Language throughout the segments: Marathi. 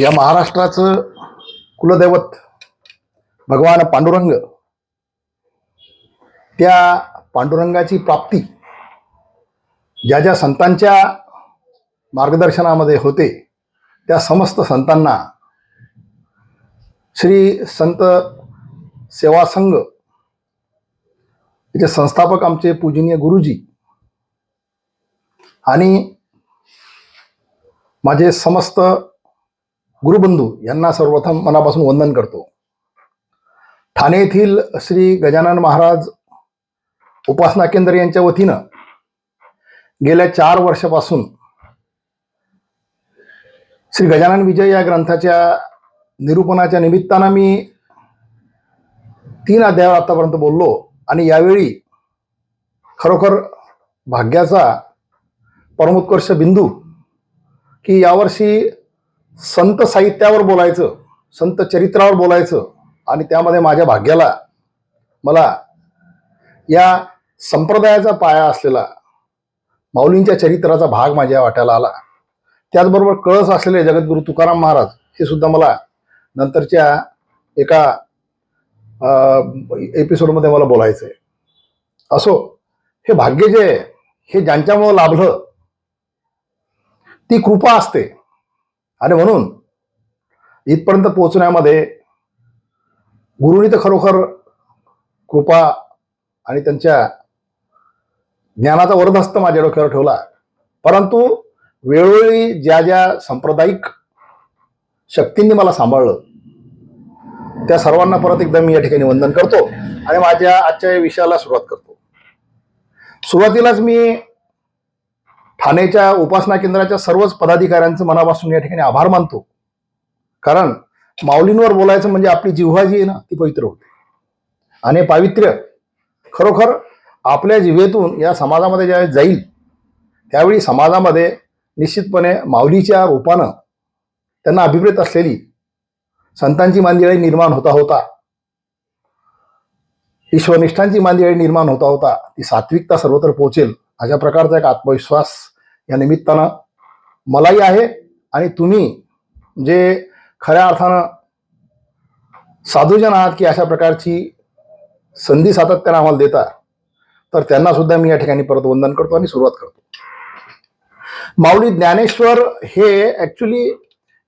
या महाराष्ट्राचं कुलदैवत भगवान पांडुरंग, त्या पांडुरंगाची प्राप्ती ज्या ज्या संतांच्या मार्गदर्शनामध्ये होते त्या समस्त संतांना श्री संत सेवा संघ याचे संस्थापक आमचे पूजनीय गुरुजी आणि माझे समस्त गुरुबंधू यांना सर्वप्रथम मनापासून वंदन करतो. ठाणे येथील श्री गजानन महाराज उपासना केंद्र यांच्या वतीनं गेल्या 4 वर्षापासून श्री गजानन विजय या ग्रंथाच्या निरूपणाच्या निमित्तानं मी 3 अध्याय आतापर्यंत बोललो आणि यावेळी खरोखर भाग्याचा परमोत्कर्ष बिंदू की यावर्षी संत साहित्यावर बोलायचं, संत चरित्रावर बोलायचं आणि त्यामध्ये माझ्या भाग्याला मला या संप्रदायाचा पाया असलेला माऊलींच्या चरित्राचा भाग माझ्या वाट्याला आला. त्याचबरोबर कळस असलेले जगद्गुरू तुकाराम महाराज हे सुद्धा मला नंतरच्या एका एपिसोडमध्ये मला बोलायचं आहे. असो, हे भाग्य जे हे ज्यांच्यामुळं लाभलं ती कृपा असते आणि म्हणून इथपर्यंत पोहोचण्यामध्ये गुरुनी तर खरोखर कृपा आणि त्यांच्या ज्ञानाचा वरदहस्त माझ्या डोक्यावर ठेवला. परंतु वेळोवेळी ज्या ज्या सांप्रदायिक शक्तींनी मला सांभाळलं त्या सर्वांना परत एकदा मी या ठिकाणी वंदन करतो आणि माझ्या आजच्या विषयाला सुरुवात करतो. सुरुवातीलाच मी ठाणेच्या उपासना केंद्राच्या सर्वच पदाधिकाऱ्यांचं मनापासून या ठिकाणी आभार मानतो. कारण माऊलींवर बोलायचं म्हणजे आपली जिव्हा जी आहे ना ती पवित्र होते आणि पावित्र्य खरोखर आपल्या जिव्हेतून या समाजामध्ये ज्यावेळी जाईल त्यावेळी समाजामध्ये निश्चितपणे माऊलीच्या रूपानं त्यांना अभिप्रेत असलेली संतांची मांदियाळी निर्माण होता होता, ईश्वरनिष्ठांची मांदियाळी निर्माण होता होता ती सात्विकता सर्वत्र पोहोचेल अशा प्रकारचा एक आत्मविश्वास या निमित्तानं मलाही आहे. आणि तुम्ही जे खऱ्या अर्थानं साधूजन आहात की अशा प्रकारची संधी सातत्यानं आम्हाला देता, तर त्यांना सुद्धा मी या ठिकाणी परत वंदन करतो आणि सुरुवात करतो. माऊली ज्ञानेश्वर हे ऍक्च्युली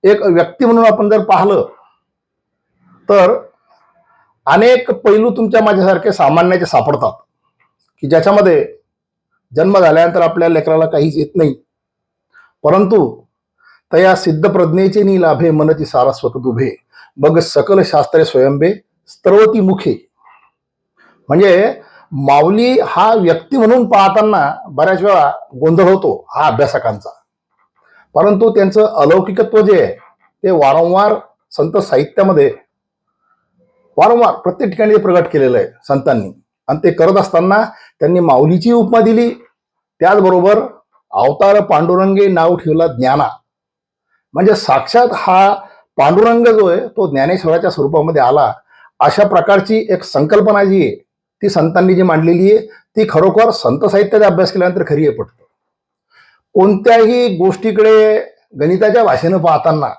एक व्यक्ती म्हणून आपण जर पाहिलं तर अनेक पैलू तुमच्या माझ्यासारखे सामान्याचे सापडतात की ज्याच्यामध्ये जन्म झाल्यानंतर आपल्या लेकराला काहीच येत नाही, परंतु तया सिद्ध प्रज्ञेचे नी लाभे मनची सारस्वत दुभे बग सकल शास्त्रे स्वयंबे स्त्रवती मुखे. म्हणजे माऊली हा व्यक्ती म्हणून पाहताना बऱ्याच वेळा गोंधळ होतो हा अभ्यासकांचा, परंतु त्यांचं अलौकिकत्व जे आहे ते वारंवार संत साहित्यामध्ये वारंवार प्रत्येक ठिकाणी प्रगट केलेलं आहे संतांनी. आणि ते करत असताना त्यांनी माऊलीची उपमा दिली, त्याचबरोबर अवतार पांडुरंगे नाव ठेवला ज्ञाना. म्हणजे साक्षात हा पांडुरंग जो आहे तो ज्ञानेश्वराच्या स्वरूपामध्ये आला अशा प्रकारची एक संकल्पना जी आहे ती संतांनी जी मांडलेली आहे ती खरोखर संत साहित्याचा अभ्यास केल्यानंतर खरी आहे पडतं. कोणत्याही गोष्टीकडे गणिताच्या भाषेनं पाहताना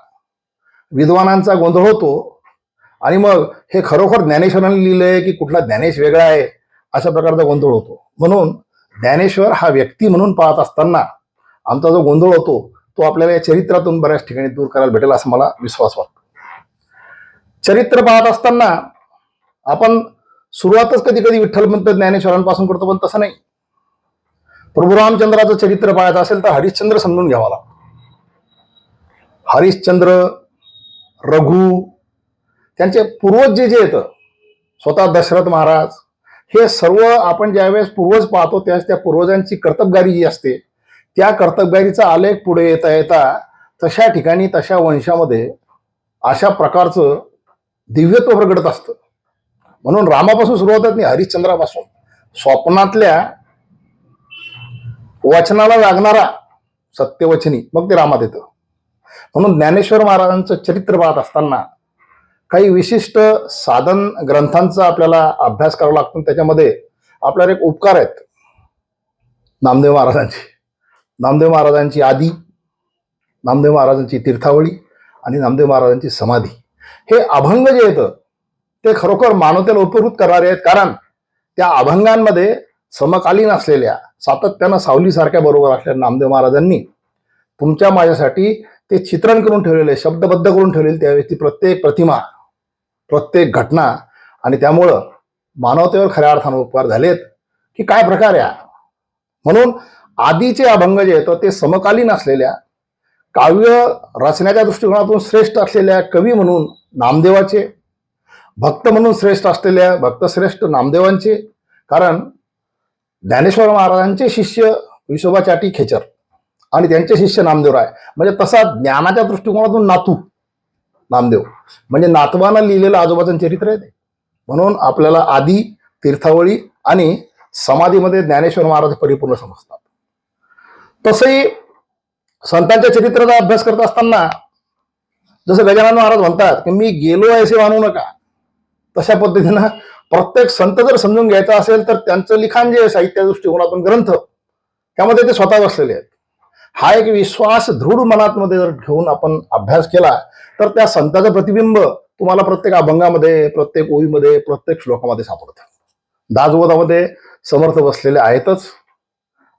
विद्वानांचा गोंधळ होतो आणि मग हे खरोखर ज्ञानेश्वरांनी लिहिलंय की कुठला ज्ञानेश वेगळा आहे अशा प्रकारचा गोंधळ होतो. म्हणून ज्ञानेश्वर हा व्यक्ती म्हणून पाहत असताना आमचा जो गोंधळ होतो तो आपल्याला या चरित्रातून बऱ्याच ठिकाणी दूर करायला भेटेल असं मला विश्वास वाटतो. चरित्र पाहत असताना आपण सुरुवातच कधी कधी विठ्ठलपंत ज्ञानेश्वरांपासून करतो, पण तसं नाही. प्रभू रामचंद्राचं चरित्र पाहायचं असेल तर हरिश्चंद्र समजून घ्यावा लागतो. हरिश्चंद्र, रघु, त्यांचे पूर्वज जे येतं स्वतः दशरथ महाराज, हे सर्व आपण ज्यावेळेस पूर्वज पाहतो त्यावेळेस त्या पूर्वजांची कर्तबगारी जी असते त्या कर्तबगारीचा आलेख पुढे येता येता तशा ठिकाणी तशा वंशामध्ये अशा प्रकारचं दिव्यत्व प्रगटत असतं. म्हणून रामापासून सुरुवात होत नाही, हरिश्चंद्रापासून स्वप्नातल्या वचनाला लागणारा सत्यवचनी मग ते रामात येतं. म्हणून ज्ञानेश्वर महाराजांचं चरित्र पाहत असताना काही विशिष्ट साधन ग्रंथांचा आपल्याला अभ्यास करावा लागतो. त्याच्यामध्ये आपल्याला एक उपकार आहेत नामदेव महाराजांची आदी, नामदेव महाराजांची तीर्थावळी आणि नामदेव महाराजांची समाधी, हे अभंग जे येतं ते खरोखर मानवतेला उपकृत करणारे आहेत. कारण त्या अभंगांमध्ये समकालीन असलेल्या, सातत्यानं सावलीसारख्या बरोबर असलेल्या नामदेव महाराजांनी तुमच्या माझ्यासाठी ते चित्रण करून ठेवलेले, शब्दबद्ध करून ठेवलेले त्यावेळेची प्रत्येक प्रतिमा, प्रत्येक घटना, आणि त्यामुळं मानवतेवर खऱ्या अर्थानं उपकार झालेत की काय प्रकार आहे. म्हणून आधीचे अभंग जे येतं ते समकालीन असलेल्या, काव्य रचण्याच्या दृष्टिकोनातून श्रेष्ठ असलेल्या कवी म्हणून नामदेवाचे, भक्त म्हणून श्रेष्ठ असलेल्या भक्तश्रेष्ठ नामदेवांचे. कारण ज्ञानेश्वर महाराजांचे शिष्य विसोबा चाटी खेचर आणि त्यांचे शिष्य नामदेवराय, म्हणजे तसा ज्ञानाच्या दृष्टिकोनातून नातू नामदेव, म्हणजे नातवानं लिहिलेलं आजोबाचं चरित्र आहे ते. म्हणून आपल्याला आदी, तीर्थावळी आणि समाधीमध्ये ज्ञानेश्वर महाराज परिपूर्ण समजतात. तसंही संतांच्या चरित्राचा अभ्यास करत असताना जसं गजानन महाराज म्हणतात की मी गेलो ऐसे मानू नका, तशा पद्धतीनं प्रत्येक संत जर समजून घ्यायचा असेल तर त्यांचं लिखाण जे साहित्य दृष्टिकोनातून ग्रंथ, त्यामध्ये ते स्वतः बसलेले आहेत. हा एक विश्वास दृढ मनातमध्ये जर ठेवून आपण अभ्यास केला तर त्या संताचं प्रतिबिंब तुम्हाला प्रत्येक अभंगामध्ये, प्रत्येक ओळीमध्ये, प्रत्येक श्लोकामध्ये सापडतं. दासबोधामध्ये समर्थ बसलेले आहेतच,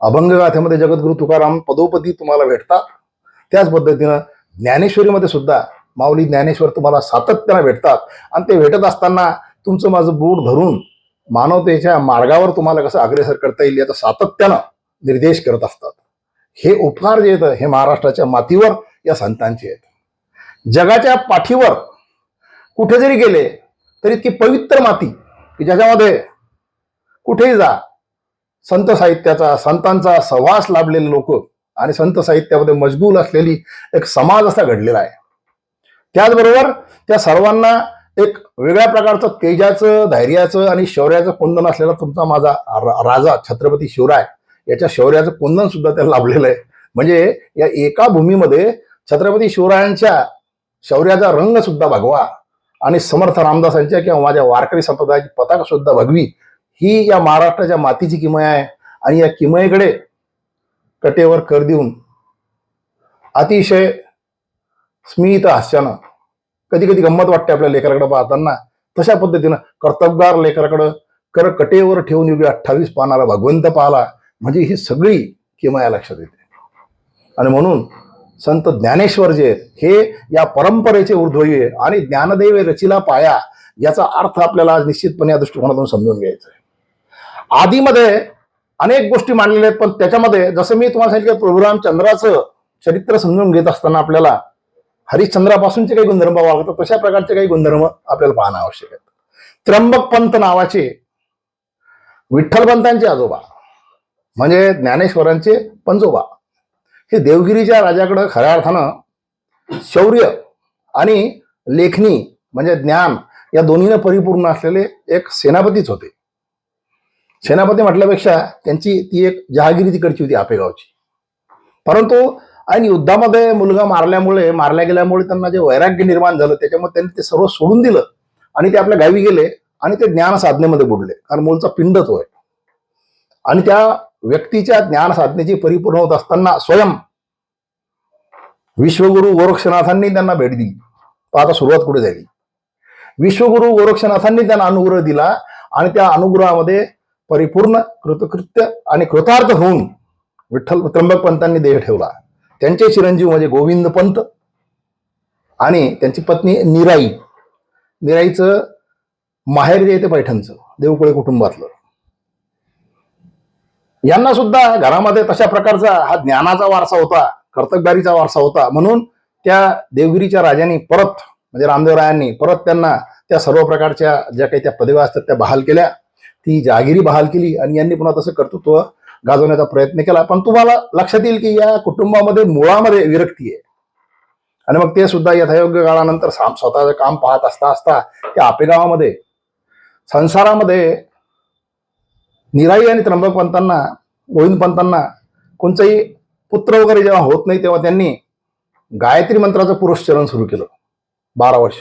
अभंगगाथेमध्ये जगद्गुरु तुकाराम पदोपदी तुम्हाला भेटतात. त्याच पद्धतीनं ज्ञानेश्वरीमध्ये सुद्धा माऊली ज्ञानेश्वर तुम्हाला सातत्यानं भेटतात. आणि ते भेटत असताना तुमचं माझं बोट धरून मानवतेच्या मार्गावर तुम्हाला कसं अग्रेसर करता येईल याचा सातत्यानं निर्देश करत असतात. हे उपकार जे येतं हे महाराष्ट्राच्या मातीवर या संतांचे आहेत. जगाच्या पाठीवर कुठे जरी गेले तरी इतकी पवित्र माती की ज्याच्यामध्ये कुठेही जा संत साहित्याचा, संतांचा सहवास लाभलेले लोक आणि संत साहित्यामध्ये मशगूल असलेली एक समाज असा घडलेला आहे. त्याचबरोबर त्या सर्वांना एक वेगळ्या प्रकारचं तेजाचं, धैर्याचं आणि शौर्याचं कुंदन असलेला तुमचा माझा राजा छत्रपती शिवराय, याच्या शौर्याचं कुंदन सुद्धा त्याला लाभलेलं आहे. म्हणजे या एका भूमीमध्ये छत्रपती शिवरायांच्या शौर्याचा रंग सुद्धा भगवा आणि समर्थ रामदासांच्या किंवा माझ्या वारकरी संप्रदायाची पताका सुद्धा भगवी, ही या महाराष्ट्राच्या मातीची किमया आहे. आणि या किमयेकडे कटेवर कर देऊन अतिशय स्मित हास्यानं, कधी कधी गंमत वाटते आपल्या लेकराकडे पाहताना, तशा पद्धतीनं कर्तबगार लेकराकडं कर कटेवर ठेवून युगी 28 पानाला भगवंत पाहला, म्हणजे ही सगळी किमया लक्षात येते. आणि म्हणून संत ज्ञानेश्वर जे आहेत हे या परंपरेचे ऊर्ध्वयी आहे आणि ज्ञानदेव रचिला पाया, याचा अर्थ आपल्याला आज निश्चितपणे या दृष्टिकोनातून समजून घ्यायचा आहे. आधीमध्ये अनेक गोष्टी मांडलेल्या आहेत, पण त्याच्यामध्ये जसं मी तुम्हाला सांगितलं प्रभू रामचंद्राचं चरित्र समजून घेत असताना आपल्याला हरिश्चंद्रापासूनचे काही गुणधर्म पाहावं लागतात, तशा प्रकारचे काही गुणधर्म आपल्याला पाहणं आवश्यक आहे. त्र्यंबक पंत नावाचे विठ्ठलपंतांचे आजोबा म्हणजे ज्ञानेश्वरांचे पंजोबा, हे देवगिरीच्या राजाकडे खऱ्या अर्थानं शौर्य आणि लेखणी म्हणजे ज्ञान या दोन्हीनं परिपूर्ण असलेले एक सेनापतीच होते. सेनापती म्हटल्यापेक्षा त्यांची ती एक जहागिरी तिकडची होती आपेगावची. परंतु आणि युद्धामध्ये मुलगा मारल्या गेल्यामुळे त्यांना जे वैराग्य निर्माण झालं, त्याच्यामुळे त्यांनी ते सर्व सोडून दिलं आणि ते आपल्या गावी गेले आणि ते ज्ञान साधनेमध्ये बुडले. कारण मूळचा पिंड तो आहे. आणि त्या व्यक्तीच्या ज्ञान साधनेची परिपूर्ण होत असताना स्वयं विश्वगुरु गोरक्षनाथांनी त्यांना भेट दिली. आता सुरुवात कुठे झाली? विश्वगुरु गोरक्षनाथांनी त्यांना अनुग्रह दिला आणि त्या अनुग्रहामध्ये परिपूर्ण कृतकृत्य आणि कृतार्थ होऊन विठ्ठल त्र्यंबक पंतांनी देह ठेवला. त्यांचे चिरंजीव म्हणजे गोविंद पंत आणि त्यांची पत्नी निराई. निराईचं माहेर जे येते पैठणचं, देवकुळे कुटुंबातलं. यांना सुद्धा घरामध्ये तशा प्रकारचा हा ज्ञानाचा वारसा होता, कर्तबगारीचा वारसा होता. म्हणून त्या देवगिरीच्या राजांनी परत म्हणजे रामदेवरायांनी परत त्यांना त्या सर्व प्रकारच्या ज्या काही त्या पदव्या असतात त्या बहाल केल्या, ती जहागिरी बहाल केली आणि यांनी पुन्हा तसं कर्तृत्व गाजवण्याचा प्रयत्न केला. पण तुम्हाला लक्षात येईल की या कुटुंबामध्ये मुळामध्ये विरक्ती आहे. आणि मग ते सुद्धा यथायोग्य काळानंतर स्वतःचं काम पाहत असता असता त्या आपेगावामध्ये संसारामध्ये निराई आणि त्र्यंबक पंतांना, गोविंद पंतांना कोणताही पुत्र वगैरे जेव्हा होत नाही तेव्हा त्यांनी गायत्री मंत्राचं पुरुषचरण सुरू केलं. 12 वर्ष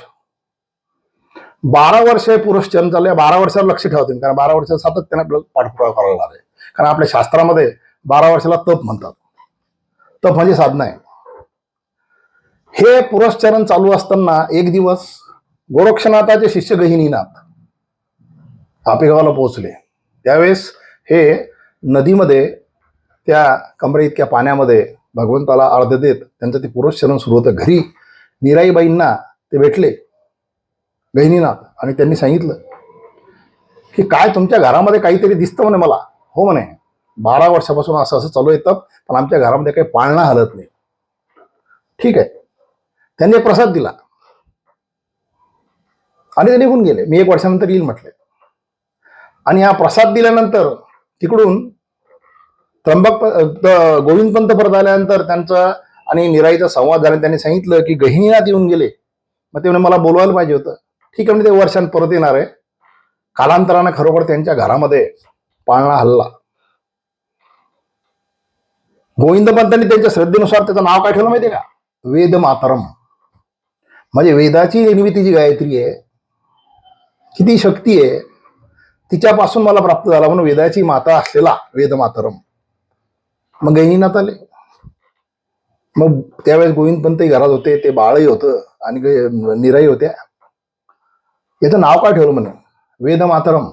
12 वर्ष पुरुषचरण चालले. 12 वर्षावर लक्ष ठेवा तुम्ही, कारण 12 वर्ष सातत्याने आपल्याला पाठपुरावा करावा लागणार आहे. कारण आपल्या शास्त्रामध्ये 12 वर्षाला तप म्हणतात. तप म्हणजे साधना आहे. हे पुरस्चरण चालू असताना एक दिवस गोरक्षनाथाचे शिष्य गहिनीनाथ आपेगावाला पोहोचले. त्यावेळेस हे नदीमध्ये त्या कमरे इतक्या पाण्यामध्ये भगवंताला अर्घ्य देत त्यांचं ते पुरस्चरण सुरू होतं. घरी मीराईबाईंना ते भेटले गहिनीनाथ आणि त्यांनी सांगितलं की काय तुमच्या घरामध्ये काहीतरी दिसतं म्हणे मला. हो म्हणे, 12 वर्षापासून असं असं चालू येतं, पण आमच्या घरामध्ये काही पाळणा हलत नाही. ठीक आहे. त्यांनी प्रसाद दिला आणि ते निघून गेले. मी 1 वर्षानंतर येईल म्हटले. आणि हा प्रसाद दिल्यानंतर तिकडून गोविंदपंत परत आल्यानंतर त्यांचा आणि निराईचा संवाद झाला. त्यांनी सांगितलं की गहिनीनाथ येऊन गेले. मग ते म्हणे मला बोलवायला पाहिजे होतं. ठीक आहे, म्हणजे ते वर्षांत परत येणार आहे. कालांतरानं खरोखर त्यांच्या घरामध्ये पाळणा हल्ला. गोविंदपंतांनी त्यांच्या श्रद्धेनुसार त्याचं नाव काय ठेवलं माहितीये का? वेद मातरम. म्हणजे वेदाची निर्मिती जी गायत्री आहे, किती शक्ती आहे, तिच्यापासून मला प्राप्त झाला म्हणून वेदाची माता असलेला वेद मातरम. मग गहिनीनाथ आले. मग त्यावेळेस गोविंदपंतही घरात होते, ते बाळही होतं आणि निराई होत्या. याचं नाव काय ठेवलं म्हणे? वेद मातरम.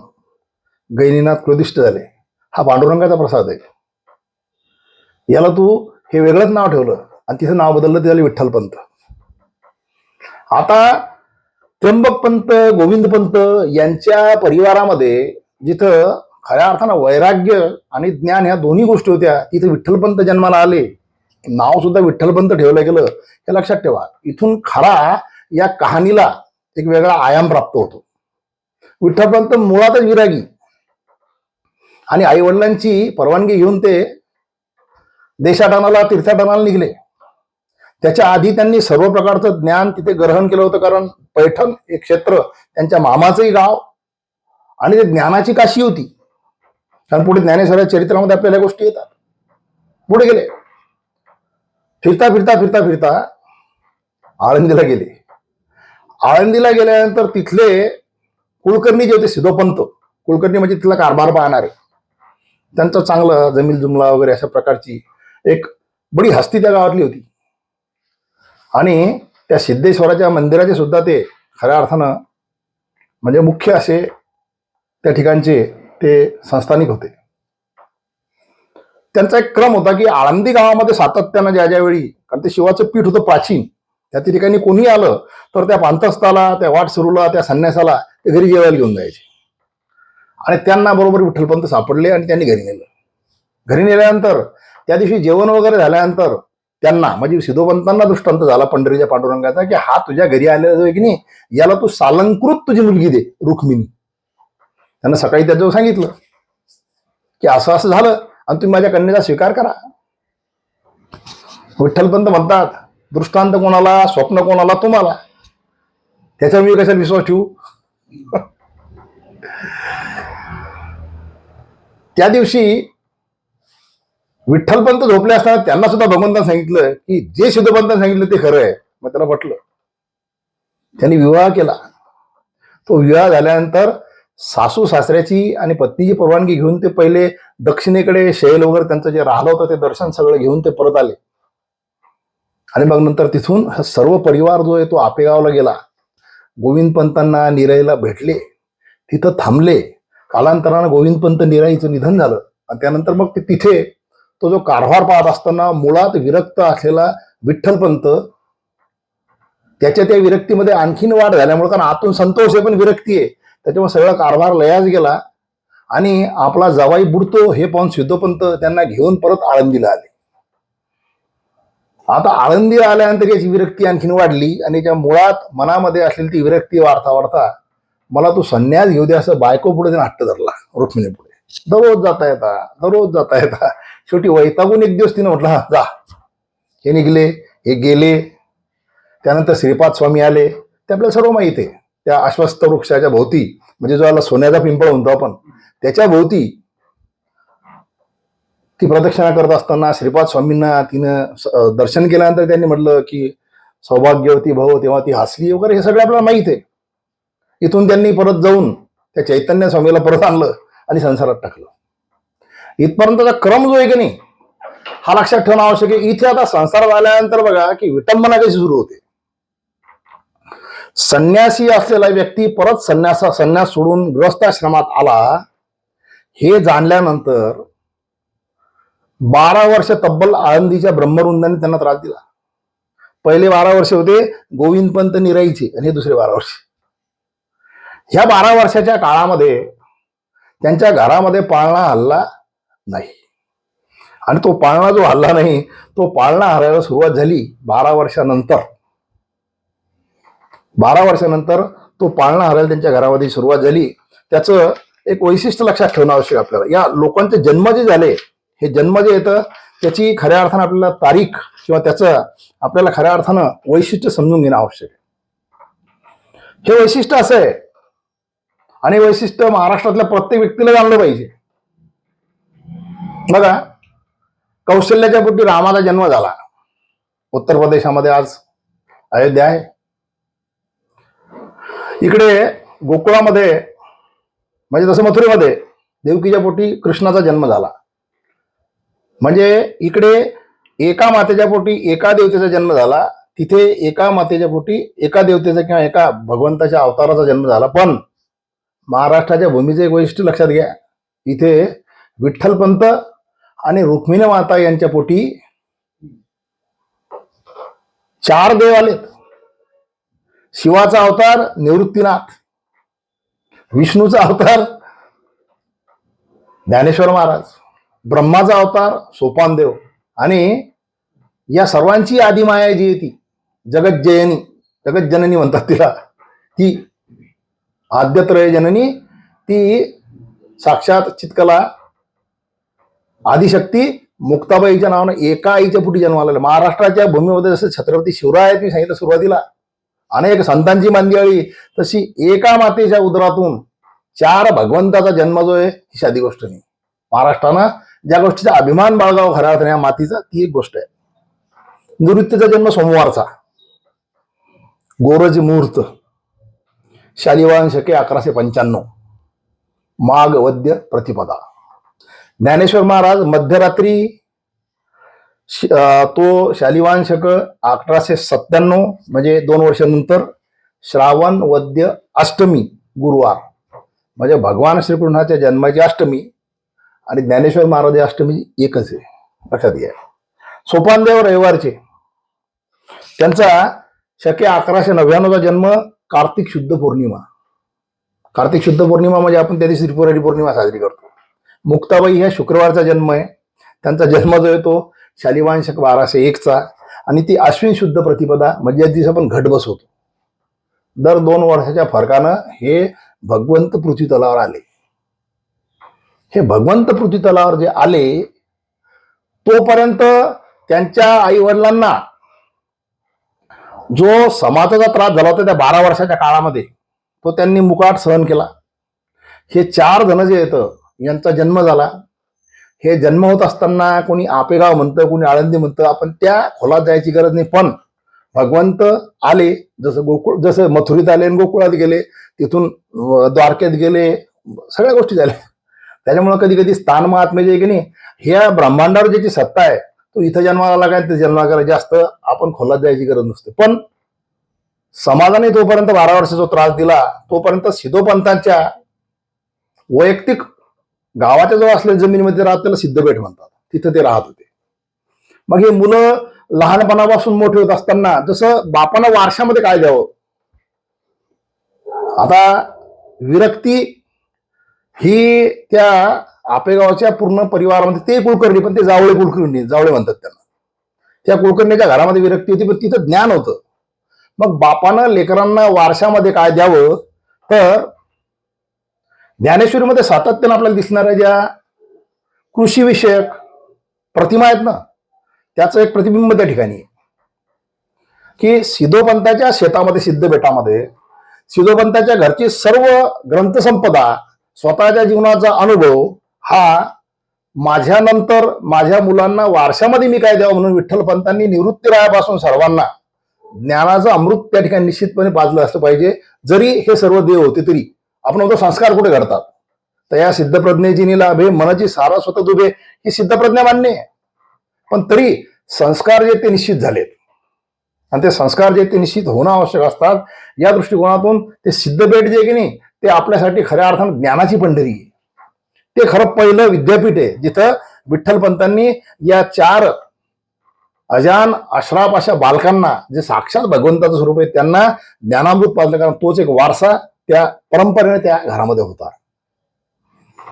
गहिनीनाथ क्रोधिष्ट झाले. हा पांडुरंगाचा प्रसाद आहे, याला तू हे वेगळंच नाव ठेवलं आणि तिचं नाव बदललं, ते झाले विठ्ठलपंत. आता त्र्यंबकपंत, गोविंदपंत यांच्या परिवारामध्ये जिथं खऱ्या अर्थानं वैराग्य आणि ज्ञान ह्या दोन्ही गोष्टी होत्या, तिथे विठ्ठलपंत जन्माला आले. नाव सुद्धा विठ्ठलपंत ठेवलं गेलं, हे लक्षात ठेवा. इथून खरा या कहाणीला एक वेगळा आयाम प्राप्त होतो. विठ्ठलपंत मुळातच विरागी आणि आई वडिलांची परवानगी घेऊन ते देशाटनाला तीर्थाटनाला निघले. त्याच्या आधी त्यांनी सर्व प्रकारचं ज्ञान तिथे ग्रहण केलं होतं, कारण पैठण हे क्षेत्र त्यांच्या मामाचंही गाव आणि ते ज्ञानाची काशी होती. कारण पुढे ज्ञानेश्वराच्या चरित्रामध्ये आपल्याला गोष्टी येतात. पुढे गेले. फिरता फिरता फिरता फिरता आळंदीला गेले. आळंदीला गेल्यानंतर तिथले कुलकर्णी जे होते, सिद्धोपंत कुलकर्णी म्हणजे तिथला कारभार पाहणारे, त्यांचं चांगलं जमील जुमला वगैरे अशा प्रकारची एक बडी हस्ती त्या गावातली होती. आणि त्या सिद्धेश्वराच्या मंदिराचे सुद्धा ते खऱ्या अर्थानं म्हणजे मुख्य असे त्या ठिकाणचे ते संस्थानिक होते. त्यांचा एक क्रम होता की आळंदी गावामध्ये सातत्यानं ज्या ज्यावेळी, कारण ते शिवाचं पीठ होतं प्राचीन, त्या ठिकाणी कोणी आलं तर त्या पांथस्थाला, त्या वाटसरूला, त्या संन्यासाला ते घरी जेवायला घेऊन जायचे. आणि त्यांना बरोबर विठ्ठलपंत सापडले आणि त्यांनी घरी नेलं. घरी नेल्यानंतर त्या दिवशी जेवण वगैरे झाल्यानंतर त्यांना म्हणजे सिद्धोपंतांना दृष्टांत झाला पंढरीच्या पांडुरंगाचा की हा तुझ्या घरी आलेला जो आहे की नाही, याला तू सालंकृत तुझी मुलगी दे, रुक्मिणी. त्यांना सकाळी त्याजवळ सांगितलं की असं असं झालं आणि तुम्ही माझ्या कन्येचा स्वीकार करा. विठ्ठलपंत म्हणतात, दृष्टांत कोणाला, स्वप्न कोणाला? तुम्हाला. त्याच्यावर मी कशाला विश्वास ठेवू? त्या दिवशी विठ्ठलपंत झोपले असताना त्यांना सुद्धा भगवंतांनी सांगितलं की जे सिद्धोपंतांनी सांगितलं ते खरं आहे. मग त्याला पटलं. त्यांनी विवाह केला. तो विवाह झाल्यानंतर सासू सासऱ्याची आणि पत्नीची परवानगी घेऊन ते पहिले दक्षिणेकडे शैल वगैरे त्यांचं जे राहिलं होतं ते दर्शन सगळं घेऊन ते परत आले. आणि मग नंतर तिथून सर्व परिवार जो आहे तो आपेगावला गेला. गोविंदपंतांना निराईला भेटले, तिथं थांबले. कालांतरानं गोविंदपंत निराईचं निधन झालं आणि त्यानंतर मग ते तिथे तो जो कारभार पाहत असताना मुळात विरक्त असलेला विठ्ठलपंत, त्याच्या त्या विरक्तीमध्ये आणखीन वाढ झाल्यामुळे, कारण आतून संतोष आहे पण विरक्ती आहे, त्याच्यामुळे सगळा कारभार लयास गेला आणि आपला जावाई बुडतो हे पाहून सिद्धोपंत त्यांना घेऊन परत आळंदीला आले. आता आळंदीला आल्यानंतर याची विरक्ती आणखीन वाढली आणि त्या मुळात मनामध्ये असलेली ती विरक्ती वाढता वाढता मला तू संन्यास घेऊ दे असं बायको पुढे त्याने हट्ट धरला. रुक्मिणी पुढे दररोज जाता येता शेवटी वैतागून एक दिवस तिने म्हटलं हा जा. हे निघले, हे गेले. त्यानंतर श्रीपाद स्वामी आले. ते आपल्याला सर्व माहिती आहे. त्या अश्वस्थ वृक्षाच्या भोवती, म्हणजे जो याला सोन्याचा पिंपळ म्हणतो आपण, त्याच्या भोवती ती प्रदक्षिणा करत असताना श्रीपाद स्वामींना तिनं दर्शन केल्यानंतर त्यांनी म्हटलं की सौभाग्यवती भव, तेव्हा ती हसली वगैरे, हे सगळं आपल्याला माहित आहे. इथून त्यांनी परत जाऊन त्या चैतन्य स्वामीला परत आणलं आणि संसारात टाकलं. इथपर्यंतचा क्रम जो आहे की नाही हा लक्षात ठेवणं आवश्यक आहे. इथे आता संसार झाल्यानंतर बघा की विटंबना कशी सुरू होते. संन्यासी असलेला व्यक्ती परत संन्यास सोडून गृहस्थाश्रमात आला हे जाणल्यानंतर 12 वर्ष तब्बल आळंदीच्या ब्रह्मवृंदाने त्यांना त्रास दिला. पहिले 12 वर्ष होते गोविंदपंत निराईचे आणि हे दुसरे 12 वर्ष. ह्या 12 वर्षाच्या काळामध्ये त्यांच्या घरामध्ये पाळणा हल्ला नाही आणि तो पाळणा जो हल्ला नाही तो पाळणा हरायला सुरुवात झाली 12 वर्षानंतर. 12 वर्षानंतर तो पाळणा हरायला त्यांच्या घरामध्ये सुरुवात झाली. त्याचं एक वैशिष्ट्य लक्षात ठेवणं आवश्यक आपल्याला. या लोकांचे जन्म जे झाले हे जन्म जे येतं त्याची खऱ्या अर्थानं आपल्याला तारीख किंवा त्याचं आपल्याला खऱ्या अर्थानं वैशिष्ट्य समजून घेणं आवश्यक आहे. हे वैशिष्ट्य असं आहे आणि वैशिष्ट्य महाराष्ट्रातल्या प्रत्येक व्यक्तीला जाणलं पाहिजे. बघा, कौशल्याच्या पोटी रामाचा जन्म झाला. उत्तर प्रदेशामध्ये आज अयोध्या आहे. इकडे गोकुळामध्ये म्हणजे जसं मथुरेमध्ये देवकीच्या पोटी कृष्णाचा जन्म झाला. म्हणजे इकडे एका मातेच्या पोटी एका देवतेचा जन्म झाला, तिथे एका मातेच्या पोटी एका देवतेचा किंवा एका भगवंताच्या अवताराचा जन्म झाला. पण महाराष्ट्राच्या भूमीचे एक वैशिष्ट्य लक्षात घ्या. इथे विठ्ठलपंत आणि रुक्मिणी माता यांच्या पोटी 4 देव आलेत. शिवाचा अवतार निवृत्तीनाथ, विष्णूचा अवतार ज्ञानेश्वर महाराज, ब्रह्माचा अवतार सोपानदेव आणि या सर्वांची आदिमाया जी आहे ती जगज्जयनी, जगज्जननी म्हणतात तिला, ती आद्यत्रय जननी, ती साक्षात चित्कला आदिशक्ती मुक्ताबाईच्या नावानं एका आईच्या पोटी जन्माला. महाराष्ट्राच्या भूमीमध्ये जसं छत्रपती शिवराय आहेत मी सांगितलं सुरुवातीला, अनेक संतांची मांदियाळी, तशी एका मातेच्या उदरातून 4 भगवंताचा जन्म जो आहे ही साधी गोष्ट नाही. महाराष्ट्रानं ज्या गोष्टीचा अभिमान बाळगाव खऱ्या अर्थाने या मातीचा ती एक गोष्ट आहे. निवृत्तीचा जन्म सोमवारचा, गोरज मुहूर्त, शालिवाहन शके 1195, माघ वद्य प्रतिपदा. ज्ञानेश्वर महाराज मध्यरात्री तो शालिवाहन शक 1897 म्हणजे 2 वर्षांनंतर श्रावण वद्य अष्टमी गुरुवार म्हणजे भगवान श्रीकृष्णाच्या जन्माची अष्टमी आणि ज्ञानेश्वर महाराज अष्टमी एकच आहे, लक्षात घ्या. सोपानदेव रविवारचे, त्यांचा शके 1199चा जन्म कार्तिक शुद्ध पौर्णिमा. कार्तिक शुद्ध पौर्णिमा म्हणजे आपण त्या दिवशी त्रिपुरारी पौर्णिमा साजरी करतो. मुक्ताबाई ह्या शुक्रवारचा जन्म आहे. त्यांचा जन्म जो आहे तो शालिवाहन शक 1201चा आणि ती अश्विन शुद्ध प्रतिपदा म्हणजे या दिवशी आपण घट बसवतो. दर 2 वर्षाच्या फरकानं हे भगवंत पृथ्वी तलावर आले. हे भगवंत पृथ्वी तलावर जे आले तोपर्यंत त्यांच्या आई वडिलांना जो समाजाचा त्रास झाला होता त्या 12 वर्षाच्या काळामध्ये तो त्यांनी मुकाट सहन केला. हे 4 जण जे येतं यांचा जन्म झाला. हे जन्म होत असताना कोणी आपेगाव म्हणतं, कोणी आळंदी म्हणतं, आपण त्या खोलात जायची गरज नाही. पण भगवंत आले, जसं मथुरीत आले आणि गोकुळात गेले, तिथून द्वारकेत गेले, सगळ्या गोष्टी झाल्या. त्याच्यामुळे कधी कधी स्थान महात्मे जे की नाही, ह्या ब्रह्मांडावर ज्याची सत्ता आहे तो इथं जन्माला आला काय ते जन्माला जास्त आपण खोलात जायची गरज नसते. पण समाजाने तोपर्यंत 12 वर्षाचा त्रास दिला तोपर्यंत सिद्धोपंतांच्या वैयक्तिक गावाच्या जवळ असलेल्या जमिनीमध्ये राहत त्याला सिद्धपेठ म्हणतात, तिथं ते राहत होते. मग हे मुलं लहानपणापासून मोठे होत असताना जसं बापानं वारशामध्ये काय द्यावं, आता विरक्ती ही त्या आपेगावच्या पूर्ण परिवारामध्ये, ते कुलकर्णी पण ते जावळे कुलकर्णी, जावळे म्हणतात त्यांना, त्या कुलकर्णीच्या घरामध्ये विरक्ती होती पण तिथं ज्ञान होतं. मग बापानं लेकरांना वारशामध्ये काय द्यावं तर ज्ञानेश्वरीमध्ये सातत्यानं आपल्याला दिसणाऱ्या ज्या कृषीविषयक प्रतिमा आहेत ना त्याचं एक प्रतिबिंब त्या ठिकाणी आहे की सिद्धोपंताच्या शेतामध्ये, सिद्धबेटामध्ये सिद्धोपंताच्या घरची सर्व ग्रंथसंपदा, स्वतःच्या जीवनाचा अनुभव हा माझ्यानंतर माझ्या मुलांना वारशामध्ये मी काय द्यावं म्हणून विठ्ठलपंतांनी निवृत्तीरायापासून सर्वांना ज्ञानाचं अमृत त्या ठिकाणी निश्चितपणे पाजलं असलं पाहिजे. जरी हे सर्व देव होते तरी आपण म्हणतो संस्कार कुठे घडतात, तर या सिद्धप्रज्ञेची लाभे मनाची सारा स्वतः दुभे ही सिद्धप्रज्ञा मान्य आहे. पण तरी संस्कार जे ते निश्चित झालेत आणि ते संस्कार जे ते निश्चित होणं आवश्यक असतात, या दृष्टिकोनातून ते सिद्धपेठ जे की नाही ते आपल्यासाठी खऱ्या अर्थानं ज्ञानाची पंढरी आहे. ते खरं पहिलं विद्यापीठ आहे जिथं विठ्ठलपंतांनी या 4 अजान अशराफ अशा बालकांना, जे साक्षात भगवंताचं स्वरूप आहे, त्यांना ज्ञानामृत पाजलं. कारण तोच एक वारसा त्या परंपरेने त्या घरामध्ये होता.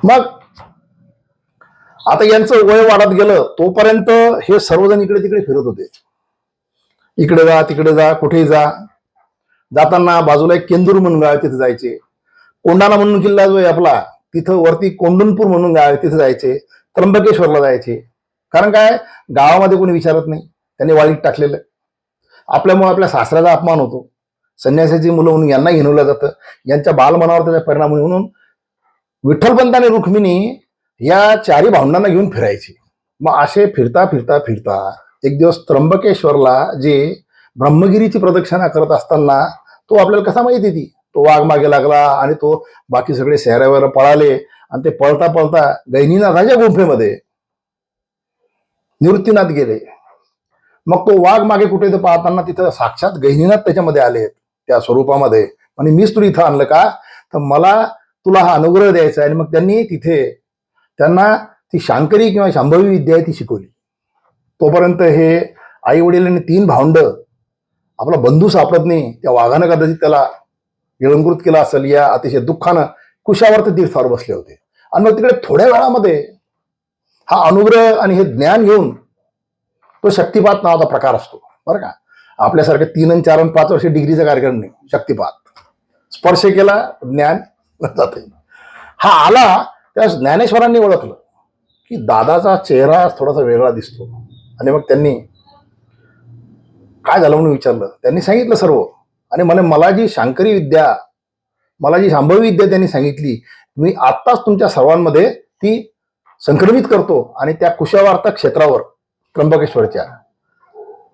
मग आता यांचं वय वाढत गेलं, तोपर्यंत हे सर्वजण इकडे तिकडे फिरत होते. इकडे जा तिकडे जा कुठेही जा. जाताना बाजूला एक केंदूर म्हणून गाव, तिथे जायचे. कोंडाणा म्हणून किल्ला जो आहे आपला, तिथं वरती कोंडूनपूर म्हणून गाव आहे, तिथे जायचे. त्र्यंबकेश्वरला जायचे. कारण काय, गावामध्ये कोणी विचारत नाही, त्यांनी वाळीत टाकलेलं. आपल्यामुळे आपल्या सासऱ्याचा अपमान होतो. संन्यासाची मुलं म्हणून यांना हिनवलं जातं. यांच्या बालमनावर त्याचा परिणाम म्हणून विठ्ठलपंत आणि रुक्मिणी या 4 भावंडांना घेऊन फिरायची. मग असे फिरता फिरता फिरता एक दिवस त्र्यंबकेश्वरला जे ब्रह्मगिरीची प्रदक्षिणा करत असताना, तो आपल्याला कसा माहिती ती, तो वाघ मागे लागला आणि तो बाकी सगळे शहरावर पळाले आणि ते पळता पळता गैनीनाथाच्या गुंफेमध्ये निवृत्तीनाथ गेले. मग तो वाघ मागे कुठे पाहताना तिथं साक्षात गैनीनाथ त्याच्यामध्ये आले त्या स्वरूपामध्ये. आणि मीच तुला इथं आणलं का, तर मला तुला हा अनुग्रह द्यायचा आहे. आणि मग त्यांनी तिथे त्यांना ती शांकरी किंवा शांभवी विद्या आहे ती शिकवली. तोपर्यंत हे आई वडिलांनी 3 भावंड, आपला बंधू सापडत नाही, त्या वाघानं कदाचित त्याला गिळंकृत केला असेल या अतिशय दुःखानं कुशावर्त तीर्थावर बसले होते. आणि मग तिकडे थोड्या वेळामध्ये हा अनुग्रह आणि हे ज्ञान घेऊन तो शक्तिपात नावाचा प्रकार असतो बरं का. आपल्यासारखे 3 आणि 4 आणि 5 वर्ष डिग्रीचा कार्यक्रम नाही. शक्तिपात, स्पर्श केला ज्ञान जाते. हा आला त्या ज्ञानेश्वरांनी ओळखलं की दादाचा चेहरा थोडासा वेगळा दिसतो. आणि मग त्यांनी काय झालं म्हणून विचारलं. त्यांनी सांगितलं सर्व. आणि मला जी शांकरी विद्या, मला जी शांभवी विद्या त्यांनी सांगितली, मी आत्ताच तुमच्या सर्वांमध्ये ती संक्रमित करतो. आणि त्या कुशावार्ता क्षेत्रावर त्र्यंबकेश्वरच्या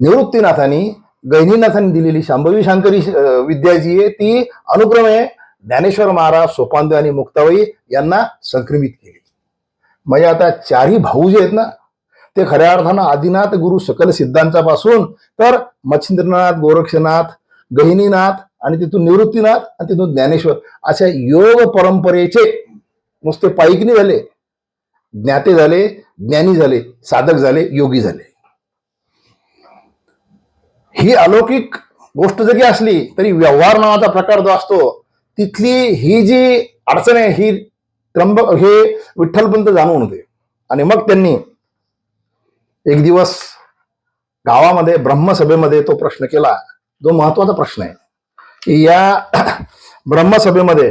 निवृत्तीनाथांनी गैनीनाथांनी दिलेली शांभवी शांकरी विद्या जी आहे ती अनुक्रमे ज्ञानेश्वर महाराज, सोपानदेव आणि मुक्ताबाई यांना संक्रमित केली. म्हणजे आता 4ही भाऊ जे आहेत ना, ते खऱ्या अर्थानं आदिनाथ गुरु सकल सिद्धांतापासून तर मच्छिंद्रनाथ, गोरक्षनाथ, गहिनीनाथ आणि तिथून निवृत्तीनाथ आणि तिथून ज्ञानेश्वर अशा योग परंपरेचे नुसते पाईकनी झाले, ज्ञाते झाले, ज्ञानी झाले, साधक झाले, योगी झाले. ही अलौकिक गोष्ट जरी असली तरी व्यवहार नावाचा प्रकार जो असतो, तिथली ही जी अडचण आहे ही हे विठ्ठलपंत जाणून होते. आणि मग त्यांनी एक दिवस गावामध्ये ब्रह्मसभेमध्ये तो प्रश्न केला, जो महत्वाचा प्रश्न आहे. की या ब्रह्मसभेमध्ये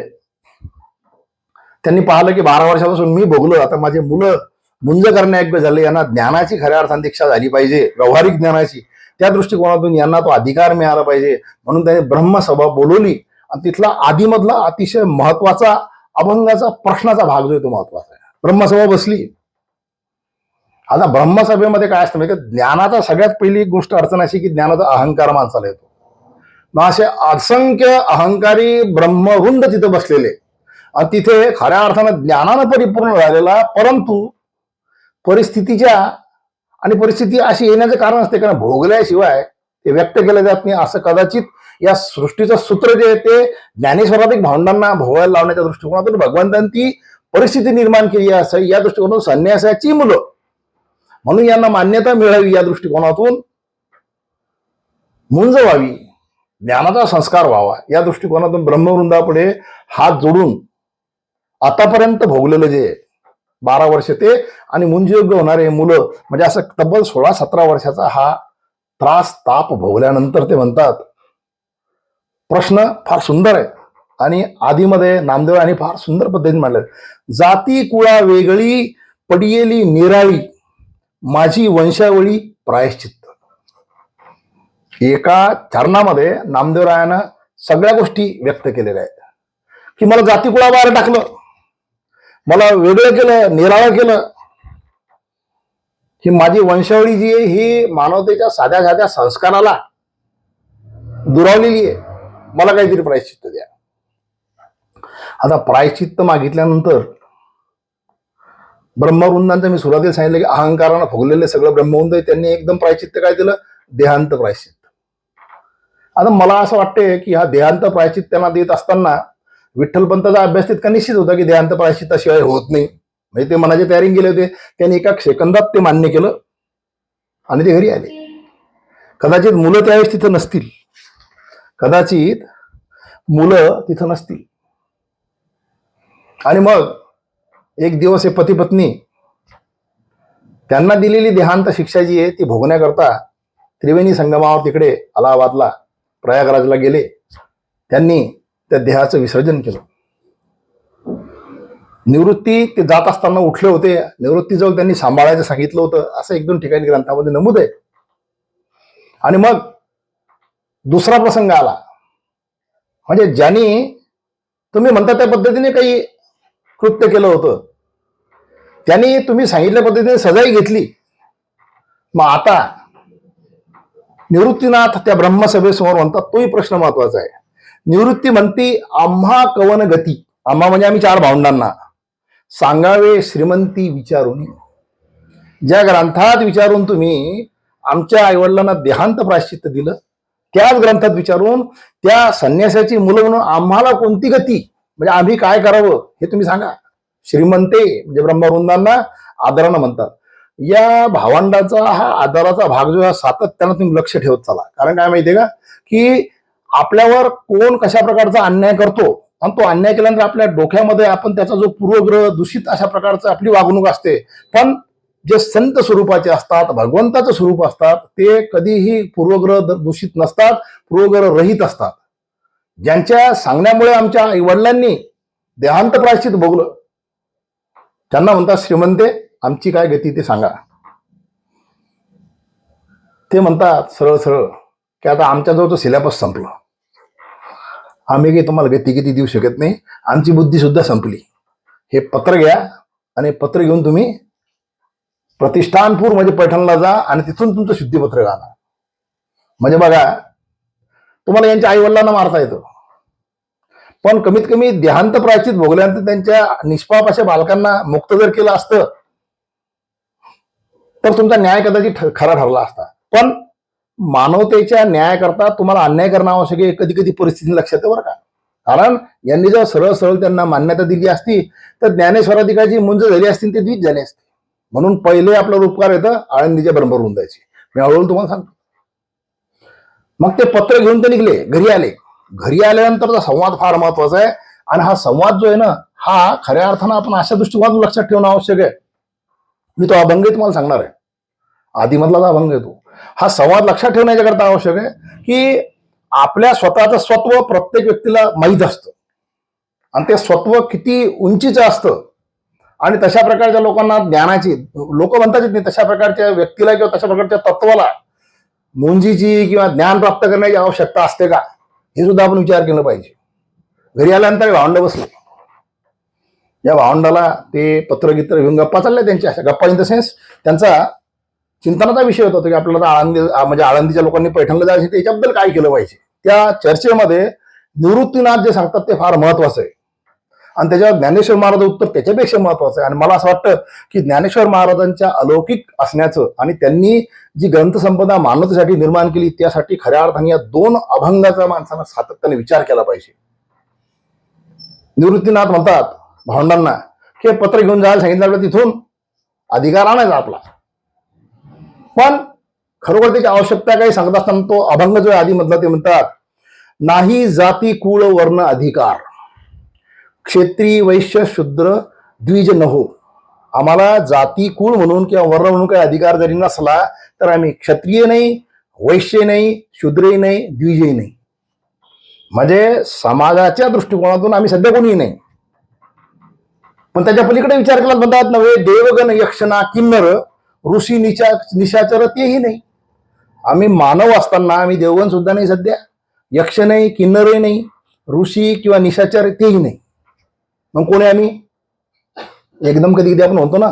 त्यांनी पाहिलं की 12 वर्षापासून मी भोगलो, आता माझे मुलं मुंज करण्यायोग्य झाले, यांना ज्ञानाची खऱ्या अर्थाने दीक्षा झाली पाहिजे, व्यावहारिक ज्ञानाची. त्या दृष्टिकोनातून यांना तो अधिकार मिळाला पाहिजे म्हणून त्यांनी ब्रह्मसभा बोलवली. आणि तिथला आधीमधला अतिशय महत्वाचा अभंगाचा प्रश्नाचा भाग जो आहे तो महत्वाचा आहे. ब्रह्मसभा बसली. आता ब्रह्मसभेमध्ये काय असतं म्हणजे ज्ञानाचा सगळ्यात पहिली गोष्ट अडचण अशी की ज्ञानाचा अहंकार माणसाला येतो. मग असे असंख्य अहंकारी ब्रह्मवृंद तिथे बसलेले आणि तिथे खऱ्या अर्थानं ज्ञानानं परिपूर्ण झालेला, परंतु परिस्थितीच्या आणि परिस्थिती अशी येण्याचं कारण असते कारण भोगल्याशिवाय ते व्यक्त केलं जात नाही. असं कदाचित या सृष्टीचं सूत्र जे आहे ते ज्ञानेश्वराधिक भावंडांना भोगायला लावण्याच्या दृष्टिकोनातून भगवंतांनी ती परिस्थिती निर्माण केली असं या दृष्टिकोनातून संन्यासाची मुलं म्हणून यांना मान्यता मिळावी, या दृष्टिकोनातून मुंज व्हावी, ज्ञानाचा संस्कार व्हावा, या दृष्टिकोनातून ब्रह्मवृंदापुढे हात जोडून आतापर्यंत भोगलेलं जे 12 वर्ष ते आणि मुंजयोग्य होणारे मुलं म्हणजे असं तब्बल 16-17 वर्षाचा हा त्रास ताप भोगल्यानंतर ते म्हणतात, प्रश्न फार सुंदर आहे आणि आधीमध्ये नामदेवांनी फार सुंदर पद्धतीने मांडलं. जाती कुळा वेगळी पडियेली निराळी, माझी वंशावळी प्रायश्चित्त. एका चरणामध्ये नामदेवरायानं सगळ्या गोष्टी व्यक्त केलेल्या आहेत की मला जाती कुळाबाहेर टाकलं, मला वेगळं केलं, निराळं केलं. ही माझी वंशावळी जी आहे ही मानवतेच्या साध्या साध्या संस्काराला दुरावलेली आहे, मला काहीतरी प्रायश्चित्त द्या. आता प्रायश्चित्त मागितल्यानंतर ब्रह्मवृंदांचं मी सुरुवातीला सांगितलं की अहंकारानं फुगलेले सगळं ब्रह्मवृंद आहे, त्यांनी एकदम प्रायश्चित्त काय दिलं? देहांत प्रायश्चित्त. आता मला असं वाटतंय की हा देहांत प्रायश्चित्त त्यांना देत असताना विठ्ठलपंताचा अभ्यास तितका निश्चित होता की देहांत प्रायश्चित्ताशिवाय होत नाही. म्हणजे ते मनाच्या तयारीने गेले होते, त्यांनी एका सेकंदात ते मान्य केलं आणि ते घरी आले. कदाचित मुलं त्यावेळेस तिथं नसतील, कदाचित मुलं तिथं नसतील. आणि मग एक दिवस हे पती पत्नी त्यांना दिलेली देहांत शिक्षा जी आहे ती भोगण्याकरता त्रिवेणी संगमावर तिकडे अलाहाबादला प्रयागराजला गेले. त्यांनी त्या देहाचं विसर्जन केलं. निवृत्ती ते जात असताना उठले होते, निवृत्तीजवळ त्यांनी सांभाळायचं सांगितलं होतं, असं एक दोन ठिकाणी ग्रंथामध्ये नमूद आहे. आणि मग दुसरा प्रसंग आला, म्हणजे ज्यांनी तुम्ही म्हणता त्या पद्धतीने काही कृत्य केलं होतं, त्यांनी तुम्ही सांगितल्या पद्धतीने सजाही घेतली. मग आता निवृत्तीनाथ त्या ब्रह्मसभेसमोर म्हणतात, तोही प्रश्न महत्वाचा आहे. निवृत्ती म्हणती, आम्हा कवन गती, आम्हा म्हणजे आम्ही 4 भावंडांना सांगावे श्रीमंती विचारून. ज्या ग्रंथात विचारून तुम्ही आमच्या आईवडिलांना देहांत प्रायश्चित्त दिलं, त्याच ग्रंथात विचारून त्या संन्यासाची मुलं म्हणून आम्हाला कोणती गती, म्हणजे आम्ही काय करावं हे तुम्ही सांगा. श्रीमंते म्हणजे ब्रह्मवृंदांना आदरानं म्हणतात. या भावंडाचा हा आदराचा भाग जो सातत्यानं तुम्ही लक्ष ठेवत चला. कारण काय माहितीये का, की आपल्यावर कोण कशा प्रकारचा अन्याय करतो आणि तो अन्याय केल्यानंतर आपल्या डोक्यामध्ये आपण त्याचा जो पूर्वग्रह दूषित अशा प्रकारचं आपली वागणूक असते. पण जे संत स्वरूपाचे असतात, भगवंताचं स्वरूप असतात, ते कधीही पूर्वग्रह दूषित नसतात, पूर्वग्रह रहित असतात. ज्यांच्या सांगण्यामुळे आमच्या वडिलांनी देहांत प्रायश्चित्त भोगलं, त्यांना म्हणतात श्रीमंते आमची काय गती ते सांगा. ते म्हणतात सरळ सरळ की आता आमच्याजवळचं सिलेबस संपलं, आम्ही काही तुम्हाला गती देऊ शकत नाही, आमची बुद्धी सुद्धा संपली. हे पत्र घ्या आणि पत्र घेऊन तुम्ही प्रतिष्ठानपूर म्हणजे पैठणला जा आणि तिथून तुमचं शुद्धीपत्र घाला. म्हणजे बघा, तुम्हाला यांच्या आई वडिलांना मारता येतं, पण कमीत कमी देहांत प्रायश्चित्त भोगल्यानंतर त्यांच्या निष्पाप अशा बालकांना मुक्त जर केलं असतं तर तुमचा न्याय कदाचित खरा ठरला असता. पण मानवतेच्या न्यायाकरता तुम्हाला अन्याय करणं आवश्यक आहे, कधी कधी परिस्थिती लक्षात आहे बरं का. कारण यांनी जर सरळ सरळ त्यांना मान्यता दिली असती तर ज्ञानेश्वराधिकाची मुंज झाली असती, ते द्विज झाले असते. म्हणून पहिले आपलं उपकार येतं आळंदीच्या ब्रह्मवृंदाचे. मी हळूहळू तुम्हाला सांगतो. मग ते पत्र घेऊन ते निघले, घरी आले. घरी आल्यानंतरचा संवाद फार महत्वाचा आहे. आणि हा संवाद जो आहे ना, हा खऱ्या अर्थानं आपण अशा दृष्टिकोनातून लक्षात ठेवणं आवश्यक आहे. मी तो अभंग तुम्हाला सांगणार आहे, आदिमधला अभंग येतो. हा संवाद लक्षात ठेवण्याच्याकरता आवश्यक आहे की आपल्या स्वतःचं स्वत्व प्रत्येक व्यक्तीला माहीत असतं आणि ते स्वत्व किती उंचीचं असतं. आणि तशा प्रकारच्या लोकांना ज्ञानाची, लोक म्हणतात येत नाही, तशा प्रकारच्या व्यक्तीला किंवा तशा प्रकारच्या तत्वाला मुंजीची किंवा ज्ञान प्राप्त करण्याची आवश्यकता असते का, हे सुद्धा आपण विचार केलं पाहिजे. घरी आल्यानंतर भावंड बसले. या भावंडाला ते पत्रगित्र घेऊन गप्पा चालल्या त्यांच्या. अशा गप्पा इन द सेन्स त्यांचा चिंतनाचा विषय होता की आपल्याला आळंदी म्हणजे आळंदीच्या लोकांनी पैठणला जायचे, त्याच्याबद्दल काय केलं पाहिजे. त्या चर्चेमध्ये निवृत्तीनाथ जे सांगतात ते फार महत्वाचं आहे आणि त्याच्यावर ज्ञानेश्वर महाराज उत्तर त्याच्यापेक्षा महत्वाचं आहे. आणि मला असं वाटतं की ज्ञानेश्वर महाराजांच्या अलौकिक असण्याचं आणि त्यांनी जी ग्रंथसंपदा मानवतेसाठी निर्माण केली त्यासाठी खऱ्या अर्थाने या 2 अभंगाचा माणसानं सातत्याने विचार केला पाहिजे. निवृत्तीनाथ म्हणतात भावंडांना की हे पत्र घेऊन जायला सांगितलं, आपलं तिथून अधिकार आणायचा आपला. पण खरोखर त्याची आवश्यकता काही सांगत असताना तो अभंग जो आहे आदिमधला, ते म्हणतात, नाही जाती कुळ वर्ण अधिकार, क्षेत्री वैश्य शूद्र द्विज नहो. आम्हाला जाती कुळ म्हणून किंवा वर्ण म्हणून काही अधिकार जरी नसला तर आम्ही क्षत्रिय नाही, वैश्य नाही, शूद्रही नाही, द्विजही नाही. म्हणजे समाजाच्या दृष्टिकोनातून आम्ही सध्या कोणीही नाही. पण त्याच्या पलीकडे विचार केला म्हणतात नव्हे, देवगण यक्षना किन्नर ऋषी निशाचर तेही नाही. आम्ही मानव असताना आम्ही देवगण सुद्धा नाही सध्या, यक्ष नाही, किन्नरही नाही, ऋषी किंवा निशाचर तेही नाही. मग कोणी आम्ही? एकदम कधी कधी आपण म्हणतो ना,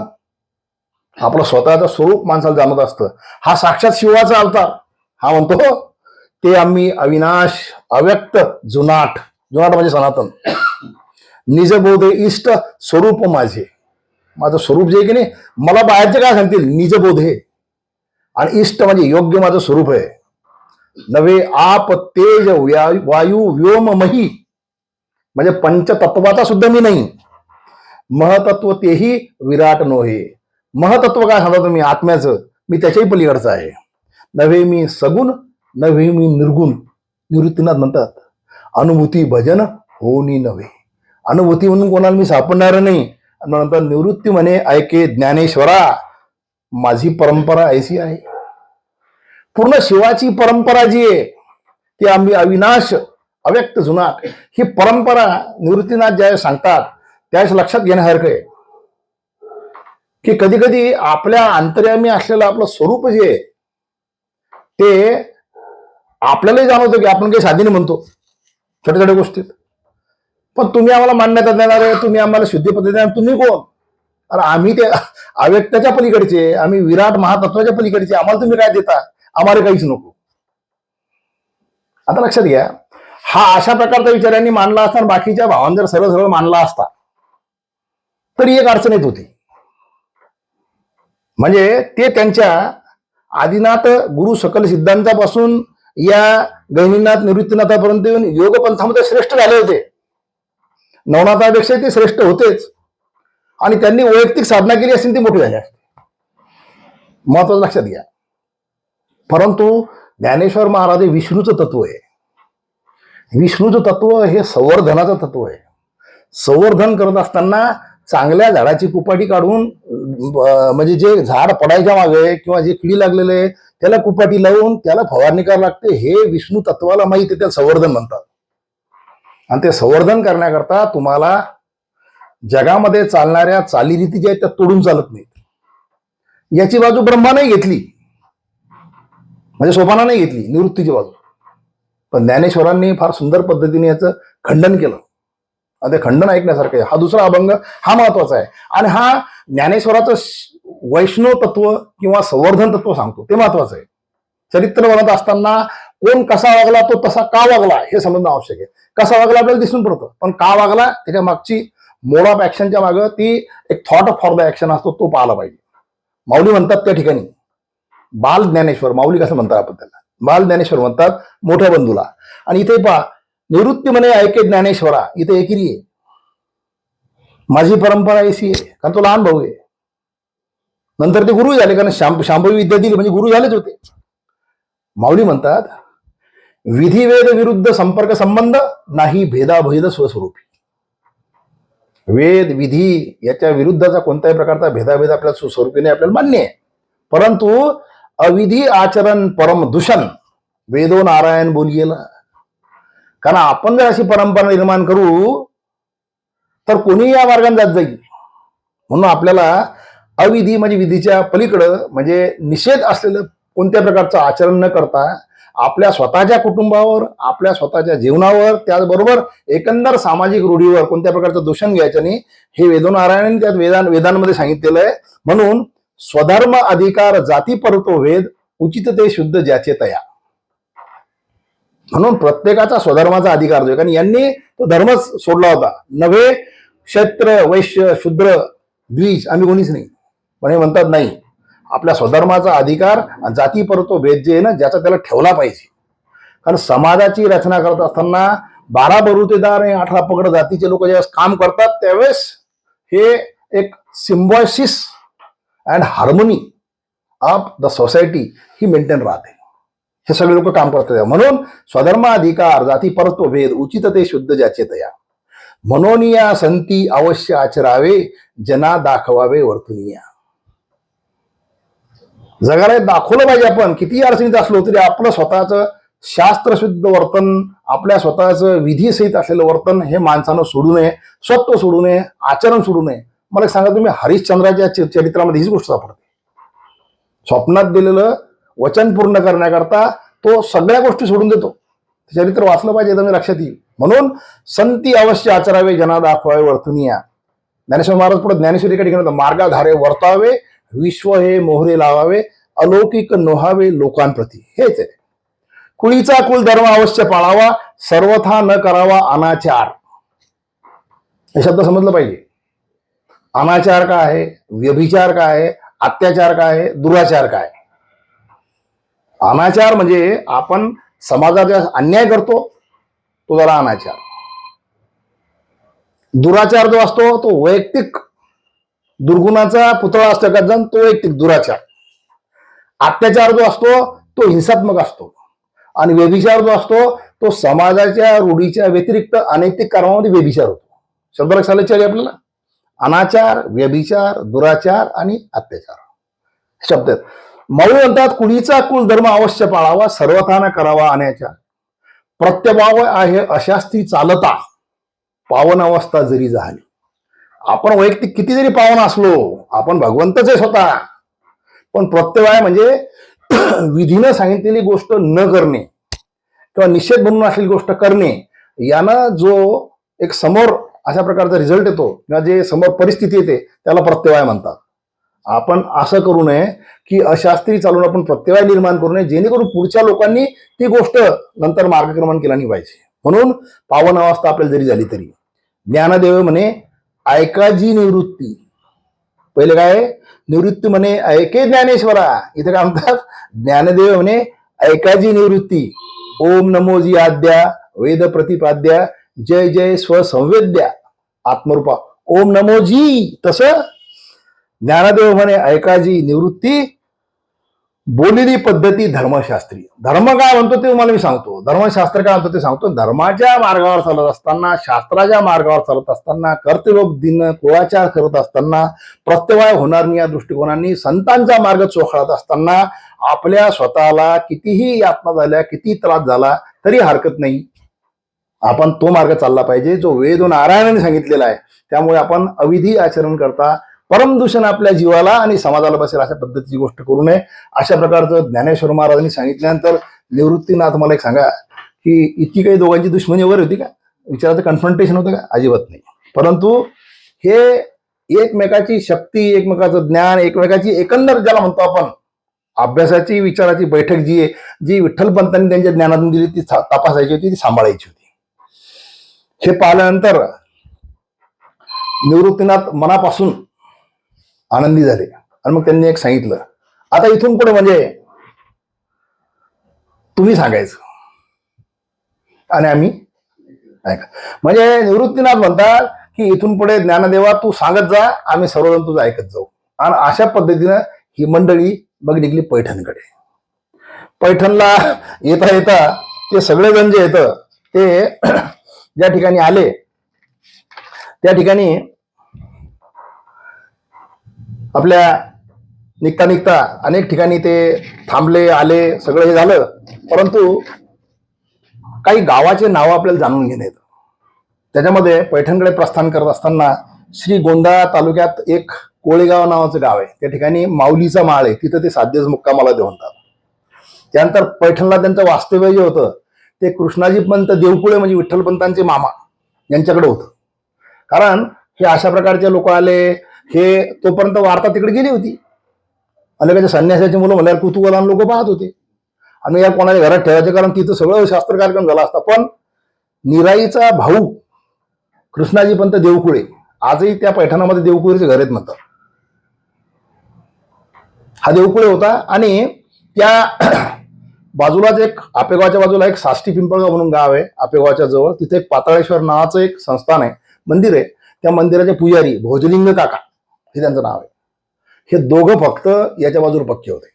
आपलं स्वतःचं स्वरूप माणसाला जाणत असतं. हा साक्षात शिवाचा अवतार. हा म्हणतो ते आम्ही अविनाश अव्यक्त जुनाट म्हणजे सनातन, निजबोधे इष्ट स्वरूप माझे. माझं स्वरूप जे आहे की नाही, मला बाहेरचे काय सांगतील निजबोध आहे, आणि इष्ट म्हणजे योग्य माझं स्वरूप आहे. नवे आप तेज वायू व्योम मही, म्हणजे पंचतत्वाचा सुद्धा मी नाही. महतत्व तेही विराट नोहे. महतत्व काय सांगता तुम्ही आत्म्याचं, मी त्याच्याही पलीकडचं आहे. नव्हे मी सगुण, नव्हे मी निर्गुण. निवृत्तीनाथ म्हणतात अनुभूती भजन होनी नव्हे. अनुभूती म्हणून कोणाला मी सापडणार नाही. नंतर निवृत्ती म्हणे ऐके ज्ञानेश्वरा, माझी परंपरा ऐसी आहे. पूर्ण शिवाची परंपरा जी आहे ती आम्ही अविनाश अव्यक्त जुनाट, ही परंपरा निवृत्तीनाथ ज्या सांगतात त्याच लक्षात घेण्यासारखं आहे की कधी कधी आपल्या अंतर्यामी असलेलं आपलं स्वरूप जे आहे ते आपल्यालाही जाणवतं की आपण काही साधीने म्हणतो छोट्या छोट्या गोष्टीत, पण तुम्ही आम्हाला मान्यता देणार आहे, तुम्ही आम्हाला शुद्धी पद्धती देणार, तुम्ही कोण? अरे आम्ही ते अव्यक्ताच्या पलीकडचे, आम्ही विराट महातत्वाच्या पलीकडचे, आम्हाला तुम्ही काय देता? आम्हाला काहीच नको. आता लक्षात घ्या, हा अशा प्रकारचा विचार यांनी मांडला असता, बाकीच्या भावांनी जर सरळ सरळ मांडला असता तरी एक अडचण येत होती. म्हणजे ते त्यांच्या आदिनाथ गुरु सकल सिद्धांतापासून या गहिनीनाथ निवृत्तीनाथापर्यंत येऊन योगपंथामध्ये श्रेष्ठ झाले होते. नवनाथापेक्षा ते श्रेष्ठ होतेच, आणि त्यांनी वैयक्तिक साधना केली असेल ती मोठी झाली असते. महत्वाचं लक्षात घ्या. परंतु ज्ञानेश्वर महाराज हे विष्णूचं तत्व आहे. विष्णूचं तत्व हे संवर्धनाचं तत्व आहे. संवर्धन करत असताना चांगल्या झाडाची कुपाटी काढून, म्हणजे जे झाड पडायच्या मागे किंवा जे किडी लागलेले आहे त्याला कुपाटी लावून त्याला फवारणी करावी लागते. हे विष्णू तत्वाला माहिती आहे, त्याला संवर्धन म्हणतात. आणि ते संवर्धन करण्याकरता तुम्हाला जगामध्ये चालणाऱ्या चालीरीती ज्या आहेत त्या तोडून चालत नाहीत. याची बाजू ब्रह्माने घेतली, म्हणजे सोपाना नाही घेतली, निवृत्तीची बाजू. पण ज्ञानेश्वरांनी फार सुंदर पद्धतीने याचं खंडन केलं. ते खंडन ऐकण्यासारखं आहे. हा दुसरा अभंग हा महत्वाचा आहे. आणि हा ज्ञानेश्वराचं वैष्णव तत्व किंवा संवर्धन तत्व सांगतो, ते महत्वाचं आहे. चरित्र बनत असताना कोण कसा वागला, तो तसा का वागला हे समजणं आवश्यक आहे. कसा वागला आपल्याला दिसून पडतं, पण का वागला त्याच्या मागची मोड ऑफ ऍक्शनच्या मागं ती एक थॉट फॉर द ऍक्शन असतो, तो पाहायला पाहिजे. माऊली म्हणतात त्या ठिकाणी बाल ज्ञानेश्वर, माऊली कसं म्हणतात आपण त्याला, बाल ज्ञानेश्वर म्हणतात मोठ्या बंधूला. आणि इथे पहा निवृत्ती म्हणे ऐके ज्ञानेश्वरा, इथे एकिरी आहे. माझी परंपरा ऐसी आहे, कारण तो लहान भाऊ आहे. नंतर ते गुरु झाले, कारण शांभवी विद्या दिली म्हणजे गुरु झालेच होते. माऊली म्हणतात विधिवेद विरुद्ध संपर्क संबंध नाही भेदाभेद स्वस्वरूपी. वेद विधी याच्या विरुद्धचा कोणत्याही प्रकारचा भेदाभेद आपल्या स्वस्वरूपीने आपल्याला मान्य आहे. परंतु अविधी आचरण परम दूषण वेदो नारायण बोलियेला. कारण आपण जर अशी परंपरा निर्माण करू तर कोणीही या मार्गाने जात जाईल. म्हणून आपल्याला अविधी म्हणजे विधीच्या पलीकडं, म्हणजे निषेध असलेलं कोणत्या प्रकारचं आचरण न करता आपल्या स्वतःच्या कुटुंबावर, आपल्या स्वतःच्या जीवनावर, त्याचबरोबर एकंदर सामाजिक रूढीवर कोणत्या प्रकारचं दूषण घ्यायचं नाही, हे वेदोनारायणाने त्यात वेदांमध्ये सांगितलेलं आहे. म्हणून स्वधर्म अधिकार जाती परतो वेद उचित ते शुद्ध ज्याचे तया. म्हणून प्रत्येकाचा स्वधर्माचा अधिकार जो, कारण यांनी तो धर्मच सोडला होता. नव्हे क्षत्र वैश्य शूद्र द्विज आम्ही कोणीच नाही, पण हे म्हणतात नाही, आपल्या स्वधर्माचा अधिकार जाती परतो भेद जे आहे ना, ज्याचा त्याला ठेवला पाहिजे. कारण समाजाची रचना करत असताना 12 बरुतेदार आणि 18 पगड जातीचे लोक ज्यावेळेस काम करतात त्यावेळेस हे एक Symbiosis and harmony of the society he maintain राहते. हे सगळे लोक काम करतात. म्हणून स्वधर्म अधिकार जाती परतो भेद उचित ते शुद्ध ज्याचे तया. म्हणून या संती अवश्य आचरावे जना दाखवावे वर्तुनिया. जगाला दाखवलं पाहिजे. आपण किती अडचणीत असलो तरी आपलं स्वतःचं शास्त्रशुद्ध वर्तन, आपल्या स्वतःचं विधीसहित असलेलं वर्तन हे माणसानं सोडू नये, स्वत्व सोडू नये, आचरण सोडू नये. मला सांगा तुम्ही हरिश्चंद्राच्या चरित्रामध्ये हीच गोष्ट सापडते. स्वप्नात दिलेलं वचन पूर्ण करण्याकरता तो सगळ्या गोष्टी सोडून देतो. चरित्र वाचलं पाहिजे, तुम्ही लक्षात येईल. म्हणून संती अवश्य आचरावे जना दाखवावे वर्तुनिया. ज्ञानेश्वर महाराज पुढे ज्ञानेश्वरी एका ठिकाणी मार्गाधारे वर्तावे विश्व हे मोहरे लावावे अलौकिक नोहावे लोकांप्रती. हेच आहे. कुळीचा कुल धर्म अवश्य पाळावा सर्वथा न करावा अनाचार. हे शब्द समजलं पाहिजे. अनाचार काय आहे, व्यभिचार काय आहे, अत्याचार काय आहे, दुराचार काय आहे. अनाचार म्हणजे आपण समाजाचा अन्याय करतो, तो झाला अनाचार. दुराचार जो असतो तो वैयक्तिक दुर्गुणाचा पुतळा असतो का जण, तो वैयक्तिक दुराचार. अत्याचार जो असतो तो हिंसात्मक असतो. आणि व्यभिचार जो असतो तो समाजाच्या रूढीच्या व्यतिरिक्त अनैतिक कर्मामध्ये व्यभिचार होतो. शब्द लक्षात आले आपल्याला. अनाचार, व्यभिचार, दुराचार आणि अत्याचार शब्द आहेत. माऊली म्हणतात कुळीचा कुल धर्म अवश्य पाळावा, सर्वथान करावा अनाचार. प्रत्यभाव आहे अशास्त्री चालता, पावन अवस्था जरी झाली. आपण वैयक्तिक किती जरी पावन असलो, आपण भगवंतच आहे स्वतः, पण प्रत्यवाय म्हणजे विधीनं सांगितलेली गोष्ट न करणे किंवा निषेध म्हणून असलेली गोष्ट करणे, यानं जो एक समोर अशा प्रकारचा रिझल्ट येतो किंवा जे समोर परिस्थिती येते त्याला प्रत्यवाय म्हणतात. आपण असं करू नये की अशास्त्री चालून आपण प्रत्यवाय निर्माण करू नये, जेणेकरून पुढच्या लोकांनी ती गोष्ट नंतर मार्गक्रमण केला नाही पाहिजे. म्हणून पावन अवस्था आपल्याला जरी झाली तरी ज्ञानदेव म्हणे ऐकाजी निवृत्ती. पहिले काय निवृत्ती म्हणे ऐके ज्ञानेश्वरा. इथे काय म्हणतात, ज्ञानदेव म्हणे ऐकाजी निवृत्ती. ओम नमोजी आद्या वेद प्रतिपाद्या जय जय स्वसंवेद्या आत्मरूपा ओम नमोजी. तसं ज्ञानदेव म्हणे ऐकाजी निवृत्ती, बोललेली पद्धती धर्मशास्त्री. धर्म काय म्हणतो ते तुम्हाला मी सांगतो, धर्मशास्त्र काय म्हणतो ते सांगतो. धर्माच्या मार्गावर चालत असताना, शास्त्राच्या मार्गावर चालत असताना, कर्तव्य बुद्धीनं कुळाचार करत असताना, प्रत्यवाय होणार नाही या दृष्टिकोनाने संतांचा मार्ग चोखाळत असताना आपल्या स्वतःला कितीही यातना झाल्या, किती त्रास झाला तरी हरकत नाही. आपण तो मार्ग चालला पाहिजे जो वेद नारायणाने सांगितलेला आहे. त्यामुळे आपण अविधी आचरण करता परमदूषण आपल्या जीवाला आणि समाजाला बसेल अशा पद्धतीची गोष्ट करू नये. अशा प्रकारचं ज्ञानेश्वर महाराजांनी सांगितल्यानंतर निवृत्तीनाथ मला एक सांगा की इतकी काही दोघांची दुश्मनी वगैरे होती का? विचाराचं कन्फ्रंटेशन होतं का? अजिबात नाही. परंतु हे एकमेकाची शक्ती, एकमेकाचं ज्ञान, एकमेकाची एकंदर ज्याला म्हणतो आपण अभ्यासाची विचाराची बैठक जी आहे, जी विठ्ठलपंतांनी त्यांच्या ज्ञानातून दिली ती तपासायची होती, ती सांभाळायची होती. हे पाहिल्यानंतर निवृत्तीनाथ मनापासून आनंदी झाले आणि मग त्यांनी एक सांगितलं, आता इथून पुढे म्हणजे तुम्ही सांगायचं आणि आम्ही ऐका. म्हणजे निवृत्तीनाथ म्हणतात की इथून पुढे ज्ञानदेवा तू सांगत जा, आम्ही सर्वजण तुझं ऐकत जाऊ. आणि अशा पद्धतीनं ही मंडळी मग निघली पैठणकडे. पैठणला येता येता ते सगळेजण जे येतं ते ज्या ठिकाणी आले त्या ठिकाणी आपल्या निघता निघता अनेक ठिकाणी ते थांबले, आले, सगळं हे झालं. परंतु काही गावाचे नाव आपल्याला जाणून घेण्यात येतं. त्याच्यामध्ये पैठणकडे प्रस्थान करत असताना श्रीगोंदा तालुक्यात एक कोळेगाव नावाचं गाव आहे. त्या ठिकाणी माऊलीचा माळ आहे, तिथं ते 7 दिवस मुक्कामाला देवतात. त्यानंतर पैठणला त्यांचं वास्तव्य जे होतं ते कृष्णाजी पंत देवकुळे म्हणजे विठ्ठलपंतांचे मामा यांच्याकडे होतं. कारण हे अशा प्रकारचे लोक आले, हे तोपर्यंत वार्ता तिकडे गेली होती. अनेकाच्या संन्यासाची मुलं म्हणल्यावर कुतूहलान लोक पाहत होते आणि या कोणाच्या घरात ठेवायचे, कारण तिथं सगळं शास्त्र कार्यक्रम झाला असता. पण निराईचा भाऊ कृष्णाजी पंत देवकुळे आजही त्या पैठणामध्ये देवकुळेचे घर आहेत म्हणतात. हा देवकुळे होता. आणि त्या बाजूलाच एक आपेगावच्या बाजूला एक साष्टी पिंपळगाव म्हणून गाव आहे आपेगावच्या जवळ. तिथे एक पाताळेश्वर नावाचं एक संस्थान आहे, मंदिर आहे. त्या मंदिराचे पुजारी भोजलिंग काका हे त्यांचं नाव आहे. हे दोघं फक्त याच्या बाजूला पक्के होते.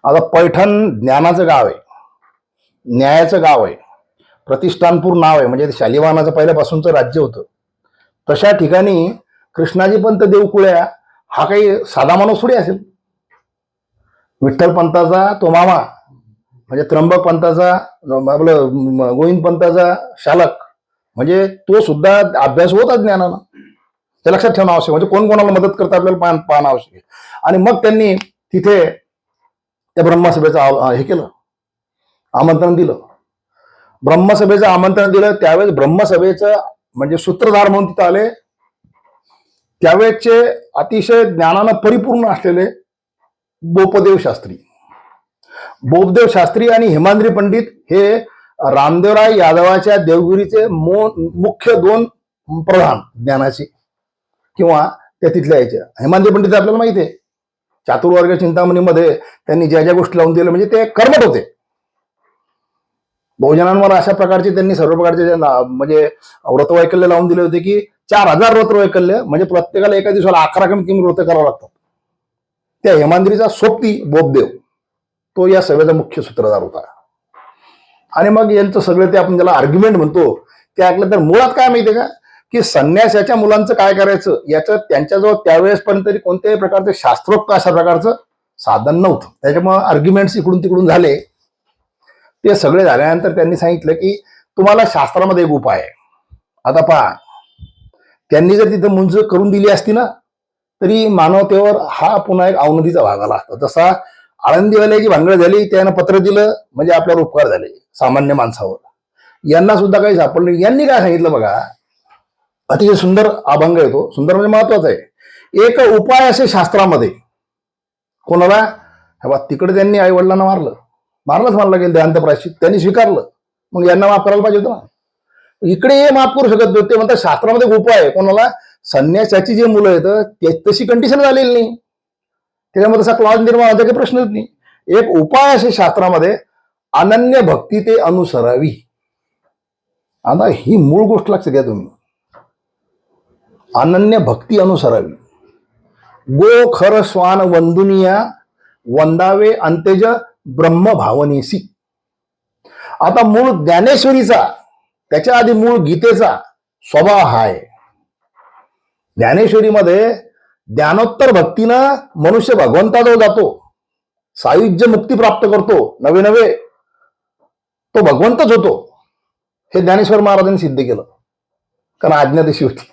आता पैठण ज्ञानाचं गाव आहे, न्यायाचं गाव आहे, प्रतिष्ठानपूर नाव आहे, म्हणजे शालिवाहनाचं पहिल्यापासूनचं राज्य होतं. तशा ठिकाणी कृष्णाजी पंत देवकुळ्या हा काही साधा माणूस थोडी असेल. विठ्ठलपंताचा तो मामा म्हणजे त्र्यंबक पंताचा, आपलं गोविंद पंताचा शालक, म्हणजे तो सुद्धा अभ्यास होता ज्ञानानं. ते लक्षात ठेवणं आवश्यक. म्हणजे कोण कोणाला मदत करतं आपल्याला पाहणं आवश्यक आहे. आणि मग त्यांनी तिथे त्या ब्रह्मसभेचं हे केलं, आमंत्रण दिलं. ब्रह्मसभेचं आमंत्रण दिलं त्यावेळेस ब्रह्मसभेचं म्हणजे सूत्रधार म्हणून तिथं आले त्यावेळेसचे अतिशय ज्ञानानं परिपूर्ण असलेले बोपदेव शास्त्री, बोपदेव शास्त्री आणि हेमाद्री पंडित हे रामदेवराय यादवाच्या देवगिरीचे मुख्य 2 प्रधान ज्ञानाचे किंवा त्या तिथल्या यायच्या. हेमांगी पंडित आपल्याला माहिती आहे, चातुर्वर्ग चिंतामणीमध्ये त्यांनी ज्या ज्या गोष्टी लावून दिल्या म्हणजे ते कर्मठ होते. बहुजनांवर अशा प्रकारचे त्यांनी सर्व प्रकारचे म्हणजे व्रतवैकल्य लावून दिले होते की 4000 व्रतवैकल्य, म्हणजे प्रत्येकाला एका दिवसाला 11 कमी व्रत करावं लागतात. त्या हेमांद्रीचा सोबती बोबदेव तो या सगळ्याचा मुख्य सूत्रधार होता. आणि मग यांचं सगळं ते आपण ज्याला आर्ग्युमेंट म्हणतो ते ऐकलं तर मुळात काय माहितीये का, की संन्यासाच्या मुलांचं काय करायचं याचं त्यांच्याजवळ त्यावेळेसपर्यंत तरी कोणत्याही प्रकारचं शास्त्रोक्त अशा प्रकारचं साधन नव्हतं. त्याच्यामुळे आर्ग्युमेंट्स इकडून तिकडून झाले. ते सगळे झाल्यानंतर त्यांनी सांगितलं की तुम्हाला शास्त्रामध्ये एक उपाय आहे. आता पहा, त्यांनी जर तिथं मुंज करून दिली असती ना तरी मानवतेवर हा पुन्हा एक अवनदीचा भाग आला असता. जसा आळंदीवाल्याची भानगड झाली, त्यानं पत्र दिलं म्हणजे आपल्यावर उपकार झाले सामान्य माणसावर. यांना सुद्धा काही सापडलं. यांनी काय सांगितलं बघा, अतिशय सुंदर अभंग येतो. सुंदर म्हणजे महत्वाचा आहे. एक उपाय असे शास्त्रामध्ये कोणाला, तिकडे त्यांनी आई वडिलांना मारलंच मानलं गेलं देहांत प्रायश्चित त्यांनी स्वीकारलं, मग यांना माफ करायला पाहिजे होतं ना. इकडे हे माफ करू शकत नव्हते. म्हणतात शास्त्रामध्ये एक उपाय आहे. कोणाला, संन्यासाची जे मुलं आहेत तशी कंडिशन झालेली नाही, त्याच्यामध्ये असा क्लॉज निर्माण होता काही प्रश्नच नाही. एक उपाय असे शास्त्रामध्ये, अनन्य भक्ती ते अनुसरावी. आता ही मूळ गोष्ट लक्षात घ्या तुम्ही, अनन्य भक्ती अनुसरावी. गो खर श्वान वंदुनिया वंदावे अंतेज ब्रह्म भावनेसी. आता मूळ ज्ञानेश्वरीचा, त्याच्या आधी मूळ गीतेचा स्वभाव हा आहे. ज्ञानेश्वरीमध्ये ज्ञानोत्तर भक्तीनं मनुष्य भगवंताजवळ जातो, सायुज्य मुक्ती प्राप्त करतो, नवे नवे तो भगवंतच होतो. हे ज्ञानेश्वर महाराजांनी सिद्ध केलं, कारण आज्ञा तशी होती.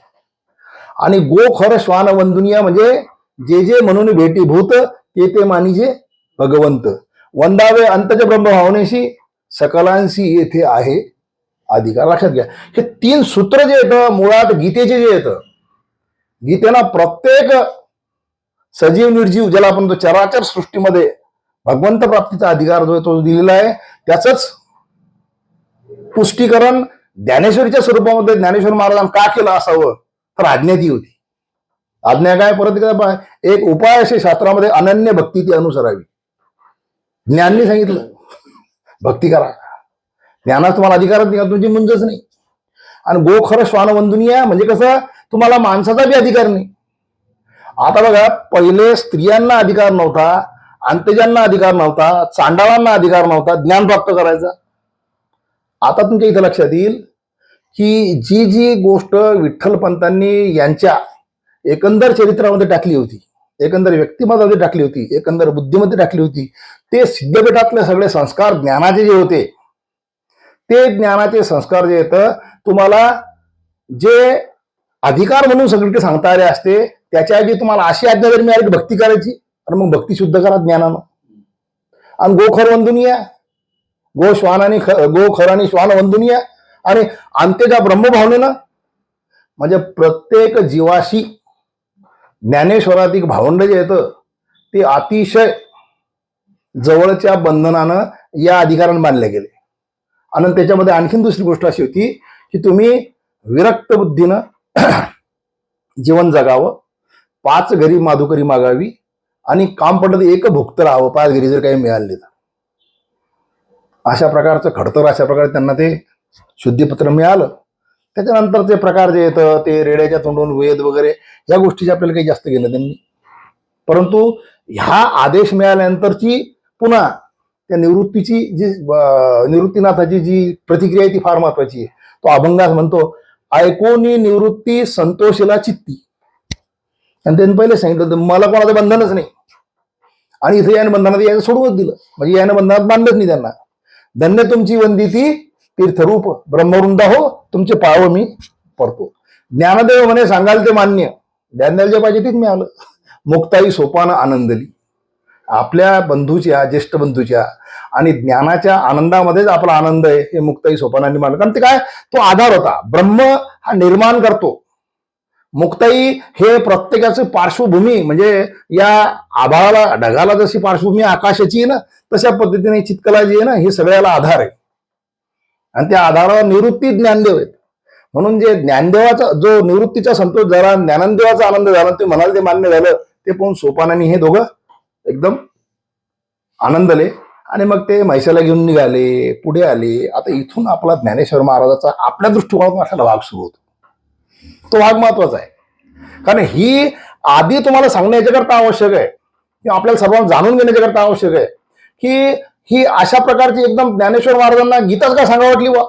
आणि गो खर श्वान वंदुनिया म्हणजे जे जे म्हणून भेटीभूत ते मानिजे भगवंत. वंदावे अंतज ब्रह्म भावनेशी सकलांशी येथे आहे अधिकार. लक्षात घ्या, हे 3 सूत्र जे येतं मुळात गीतेचे जे येतं, गीतेला प्रत्येक सजीव निर्जीव ज्याला आपण तो चराचर सृष्टीमध्ये भगवंत प्राप्तीचा अधिकार जो तो दिलेला आहे, त्याच पुष्टीकरण ज्ञानेश्वरीच्या स्वरूपामध्ये ज्ञानेश्वर महाराजांना का केलं असावं, तर आज्ञा ती होती. आज्ञा काय, परत एक उपाय असे शास्त्रामध्ये, अनन्य भक्ती ती अनुसरावी. ज्ञाननी सांगितलं भक्ती करा, ज्ञानात तुम्हाला अधिकारच नाही, तुमची मुंजच नाही. आणि गो खरं श्वान वंदुनिया म्हणजे कसं, तुम्हाला माणसाचा बी अधिकार नाही. आता बघा, पहिले स्त्रियांना अधिकार नव्हता, अंत्यजांना अधिकार नव्हता, चांडाळांना अधिकार नव्हता ज्ञान प्राप्त करायचा. आता तुमच्या इथं लक्षात येईल की जी जी गोष्ट विठ्ठलपंतांनी यांच्या एकंदर चरित्रामध्ये टाकली होती, एकंदर व्यक्तिमत्वामध्ये टाकली होती, एकंदर बुद्धीमध्ये टाकली होती, ते सिद्धपीठातले सगळे संस्कार ज्ञानाचे जे होते, ते ज्ञानाचे संस्कार जे येतं तुम्हाला जे अधिकार म्हणून सगळीकडे सांगता आले असते, त्याच्या आधी तुम्हाला अशी आज्ञा जर मिळाली की भक्ती करायची, आणि मग भक्ती शुद्ध करा ज्ञानानं. आणि गो खर वंदुनिया, गो खर आणि श्वान वंदुनिया, आणि अंत्यजा ब्रह्मभावनेनं म्हणजे प्रत्येक जीवाशी ज्ञानेश्वराधिक भावंड जे येतं ते अतिशय जवळच्या बंधनानं या अधिकारानं बांधले गेले. आणि त्याच्यामध्ये आणखीन दुसरी गोष्ट अशी होती की तुम्ही विरक्त बुद्धीनं जीवन जगावं, 5 घरी माधुकरी मागावी, आणि काम पडलं एक भुक्त राहावं, 5 घरी जर काही मिळाले तर. अशा प्रकारचं खडतर, अशा प्रकारे त्यांना ते शुद्धीपत्र मिळालं. त्याच्यानंतर ते प्रकार जे येतं ते रेड्याच्या तोंडून वेद वगैरे या गोष्टीचे आपल्याला काही जास्त घेणं त्यांनी. परंतु ह्या आदेश मिळाल्यानंतरची पुन्हा त्या निवृत्तीची जी निवृत्तीनाथाची जी प्रतिक्रिया आहे ती फार महत्वाची आहे. तो अभंगास म्हणतो, ऐकोनी निवृत्ती संतोषीला चित्ती. आणि त्यांनी पहिले सांगितलं मला कोणाचं बंधनच नाही, आणि इथे याने बंधनात यायचं सोडूनच दिलं, म्हणजे याने बंधनात बांधलंच नाही त्यांना. धन्य तुमची वंदिती तीर्थरूप ब्रह्मवृंदा हो, तुमचे पाव मी पडतो. ज्ञानदेव म्हणे सांगाल ते मान्य, ज्ञानदेव जे पाहिजे तेच मिळालं. मुक्ताई सोपान आनंदली, आपल्या बंधूच्या, ज्येष्ठ बंधूच्या आणि ज्ञानाच्या आनंदामध्येच आपला आनंद आहे हे मुक्ताई सोपानांनी मानलं. कारण ते काय, तो आधार होता. ब्रह्म हा निर्माण करतो, मुक्ताई हे प्रत्येकाची पार्श्वभूमी, म्हणजे या आभाळाला ढगाला जशी पार्श्वभूमी आकाशाची आहे ना, तशा पद्धतीने चितकला जी आहे ना, हे सगळ्याला आधार आहे. आणि त्या आधारावर निवृत्ती ज्ञानदेव आहेत. म्हणून जे ज्ञानदेवाचा जो निवृत्तीचा संतोष झाला, ज्ञानदेवाचा आनंद झाला, ते म्हणाल ते मान्य झालं, ते पाहून सोपानाने हे दोघं एकदम आनंदले आणि मग ते म्हैसाला घेऊन निघाले, पुढे आले. आता इथून आपला ज्ञानेश्वर महाराजाचा आपल्या दृष्टिकोनातून असा भाग सुरू होतो. तो भाग महत्वाचा आहे, कारण ही आधी तुम्हाला सांगण्याच्याकरता आवश्यक आहे किंवा आपल्याला सर्वांना जाणून घेण्याच्याकरता आवश्यक आहे की ही अशा प्रकारची एकदम ज्ञानेश्वर महाराजांना गीताच का सांगा वाटली वा.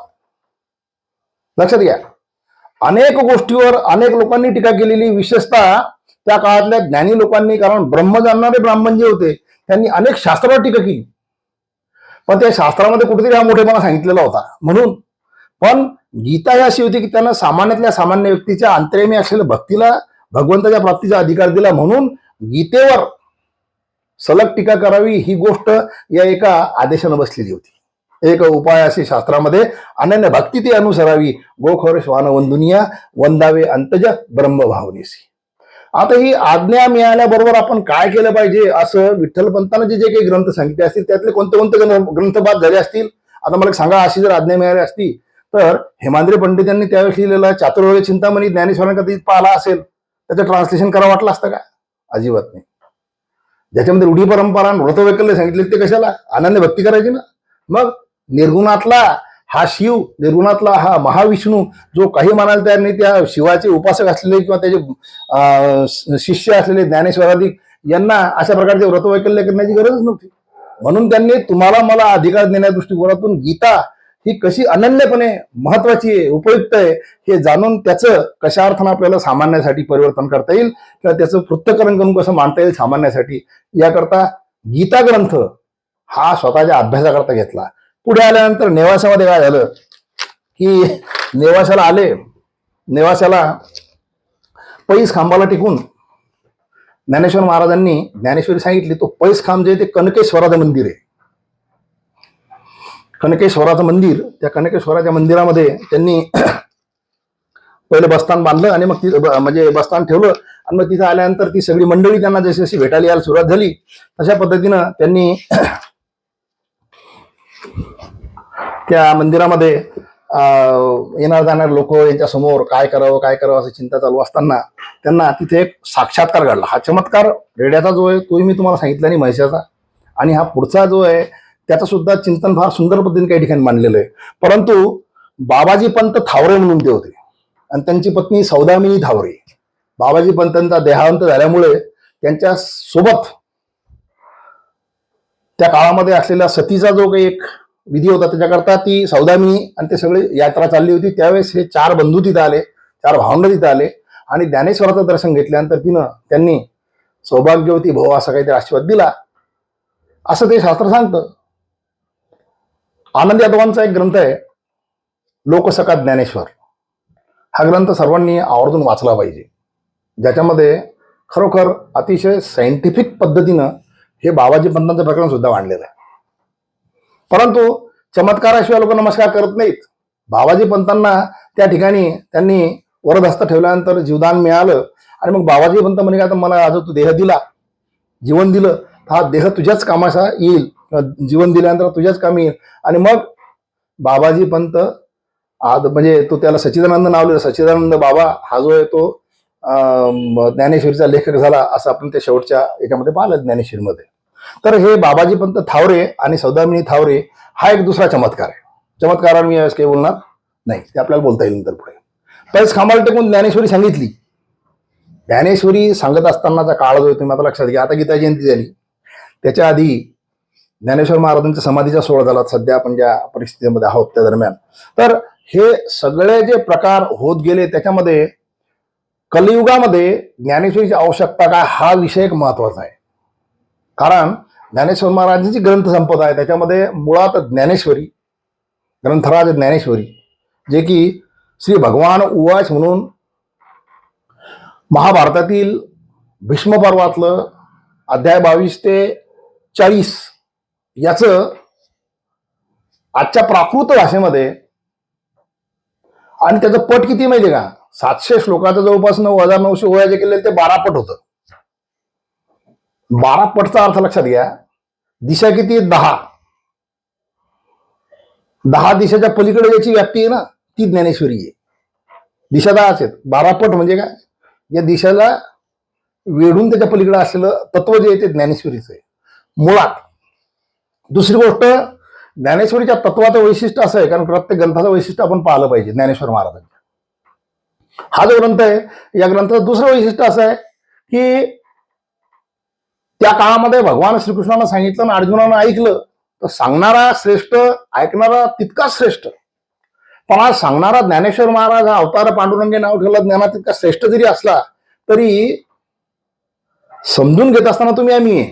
लक्षात घ्या, अनेक गोष्टीवर अनेक लोकांनी टीका केलेली, विशेषतः त्या काळातल्या ज्ञानी लोकांनी, कारण ब्रह्म जाणणारे ब्राह्मण जे होते त्यांनी अनेक शास्त्रावर टीका केली, पण त्या शास्त्रामध्ये कुठेतरी हा मोठेपणा सांगितलेला होता. म्हणून पण गीता ही अशी होती की त्यांना सामान्यातल्या सामान्य व्यक्तीच्या अंतरेमी असलेल्या भक्तीला, भगवंताच्या प्राप्तीचा अधिकार दिला. म्हणून गीतेवर सलग टीका करावी ही गोष्ट या एका आदेशानं बसलेली होती. एक उपाय असे शास्त्रामध्ये, अनन्य भक्ती ते अनुसरावी, गोखोर श्वान वंदुनिया वंदावे अंतज ब्रह्मभावनेसी. आता ही आज्ञा मिळाल्याबरोबर आपण काय केलं पाहिजे, असं विठ्ठलपंतांना जे काही ग्रंथ सांगितले असतील त्यातले कोणते कोणते ग्रंथ बाद झाले असतील. आता मला सांगा, अशी जर आज्ञा मिळाली असती तर हेमाद्री पंडित यांनी त्यावेळेस लिहिलेला चातुर्वर्ग चिंतामणी ज्ञानेश्वरांना कधी पाहिला असेल, त्याचं ट्रान्सलेशन करावं वाटलं असतं का? अजिबात नाही. ज्याच्यामध्ये रूढी परंपरा व्रतवैकल्य सांगितले ते कशाला? अनन्य भक्ती करायची ना. मग निर्गुणातला हा शिव, निर्गुणातला हा महाविष्णू जो काही म्हणायला तयार नाही, त्या शिवाचे उपासक असलेले किंवा त्याचे शिष्य असलेले ज्ञानेश्वराधिक यांना अशा प्रकारचे व्रतवैकल्य करण्याची गरज नव्हती. म्हणून त्यांनी तुम्हाला मला अधिकार देण्याच्या दृष्टिकोनातून गीता ही कशी अनन्यपणे महत्वाची आहे, उपयुक्त आहे, हे जाणून त्याचं कशा अर्थानं आपल्याला सामान्यासाठी परिवर्तन करता येईल किंवा त्याचं पृथक्करण करून कसं मांडता येईल सामान्यासाठी, याकरता गीता ग्रंथ हा स्वतःच्या अभ्यासाकरता घेतला. पुढे आल्यानंतर नेवासामध्ये काय झालं की नेवासाला आले, नेवासाला पैस खांबाला टिकून ज्ञानेश्वर महाराजांनी ज्ञानेश्वरी सांगितली. तो पैस खांब जे ते कनकेश्वराचं मंदिर आहे, कनकेश्वराचं मंदिर. त्या कनकेश्वराच्या मंदिरामध्ये त्यांनी पहिलं बसस्थान बांधलं आणि मग म्हणजे बसस्थान ठेवलं आणि मग तिथं आल्यानंतर ती सगळी मंडळी त्यांना जशी जशी भेटायला यायला सुरुवात झाली तशा पद्धतीनं त्यांनी त्या मंदिरामध्ये येणार जाणार लोक यांच्या समोर काय करावं असं चिंता चालू असताना त्यांना तिथे एक साक्षात्कार घडला. हा चमत्कार रेड्याचा जो आहे तोही मी तुम्हाला सांगितला नाही, म्हैसाचा, आणि हा पुढचा जो आहे त्याचं सुद्धा चिंतन फार सुंदर पद्धतीने काही ठिकाणी मांडलेलं आहे. परंतु बाबाजी पंत थावरे म्हणून ते होते आणि त्यांची पत्नी सौदामिनी थावरे. बाबाजी पंतांचा देहांत झाल्यामुळे त्यांच्या सोबत त्या काळामध्ये असलेला सतीचा जो काही एक विधी होता त्याच्याकरता ती सौदामिनी आणि ते सगळे यात्रा चालली होती. त्यावेळेस हे 4 बंधू तिथे आले, 4 भावंड तिथे आले आणि ज्ञानेश्वराचं दर्शन घेतल्यानंतर त्यांनी सौभाग्यवती भाऊ असा काहीतरी आशीर्वाद दिला, असं ते शास्त्र सांगतं. आनंद यादवांचा एक ग्रंथ आहे लोकसका ज्ञानेश्वर. हा ग्रंथ सर्वांनी आवर्जून वाचला पाहिजे, ज्याच्यामध्ये खरोखर अतिशय सायंटिफिक पद्धतीनं हे बाबाजी पंतांचं प्रकरण सुद्धा मांडलेलं आहे. परंतु चमत्काराशिवाय लोक नमस्कार करत नाहीत. बाबाजी पंतांना त्या ठिकाणी त्यांनी वरदहस्त ठेवल्यानंतर जीवदान मिळालं आणि मग बाबाजी पंत म्हणे का, मला आज तू देह दिला, जीवन दिलं, हा देह तुझ्याच कामाचा येईल, जीवन दिल्यानंतर तुझ्याच कामी येईल. आणि मग बाबाजी पंत आज म्हणजे तो त्याला सच्चिदानंद नाव लिहिलं, सच्चिदानंद बाबा हा जो आहे तो ज्ञानेश्वरीचा लेखक झाला, असं आपण त्या शेवटच्या याच्यामध्ये पाहिलं ज्ञानेश्वरीमध्ये. तर हे बाबाजी पंत थावरे आणि सौदामिनी थावरे हा एक दुसरा चमत्कार आहे. चमत्कारावर मी काही बोलणार नाही, ते आपल्याला बोलता येईल नंतर पुढे. पैस खांबाला टेकून ज्ञानेश्वरी सांगितली. ज्ञानेश्वरी सांगत असतानाचा काळ जो आहे तुम्ही आता लक्षात घ्या. आता गीता जयंती झाली, त्याच्या आधी ज्ञानेश्वर महाराजांच्या समाधीचा सोहळा झाला, सध्या आपण ज्या परिस्थितीमध्ये आहोत त्या दरम्यान. तर हे सगळे जे प्रकार होत गेले त्याच्यामध्ये कलियुगामध्ये ज्ञानेश्वरीची आवश्यकता काय हा विषय एक महत्वाचा आहे. कारण ज्ञानेश्वर महाराजांची ग्रंथसंपदा आहे, त्याच्यामध्ये मुळात ज्ञानेश्वरी, ग्रंथराज ज्ञानेश्वरी, जे की श्री भगवान उवाच म्हणून महाभारतातील भीष्म पर्वातलं अध्याय 22 ते 40 याचं आजच्या प्राकृत भाषेमध्ये, आणि त्याचं पट किती माहितीये का, 700 श्लोकाचं जवळपास 9,900 ओळ्या केलेले ते 12 पट होतं. 12 पटचा अर्थ लक्षात घ्या. दिशा किती? 10. 10 दिशाच्या पलीकडे ज्याची व्याप्ती आहे ना ती ज्ञानेश्वरी आहे. दिशादाच आहेत. 12 पट म्हणजे काय, या दिशेला वेढून त्याच्या पलीकडे असलेलं तत्व जे आहे ते ज्ञानेश्वरीचं आहे मुळात. दुसरी गोष्ट, ज्ञानेश्वरीच्या तत्वाचं वैशिष्ट्य असं आहे, कारण प्रत्येक ग्रंथाचं वैशिष्ट्य आपण पाहिलं पाहिजे. ज्ञानेश्वर महाराजांचं हा जो ग्रंथ आहे, या ग्रंथाचं दुसरं वैशिष्ट्य असं आहे की त्या काळामध्ये भगवान श्रीकृष्णानं सांगितलं आणि अर्जुनानं ऐकलं, तर सांगणारा श्रेष्ठ, ऐकणारा तितकाच श्रेष्ठ. पण आज सांगणारा ज्ञानेश्वर महाराज हा अवतार पांडुरंगे नाव ठेवलं, ज्ञानात तितका श्रेष्ठ जरी असला तरी समजून घेत असताना तुम्ही आम्ही आहे,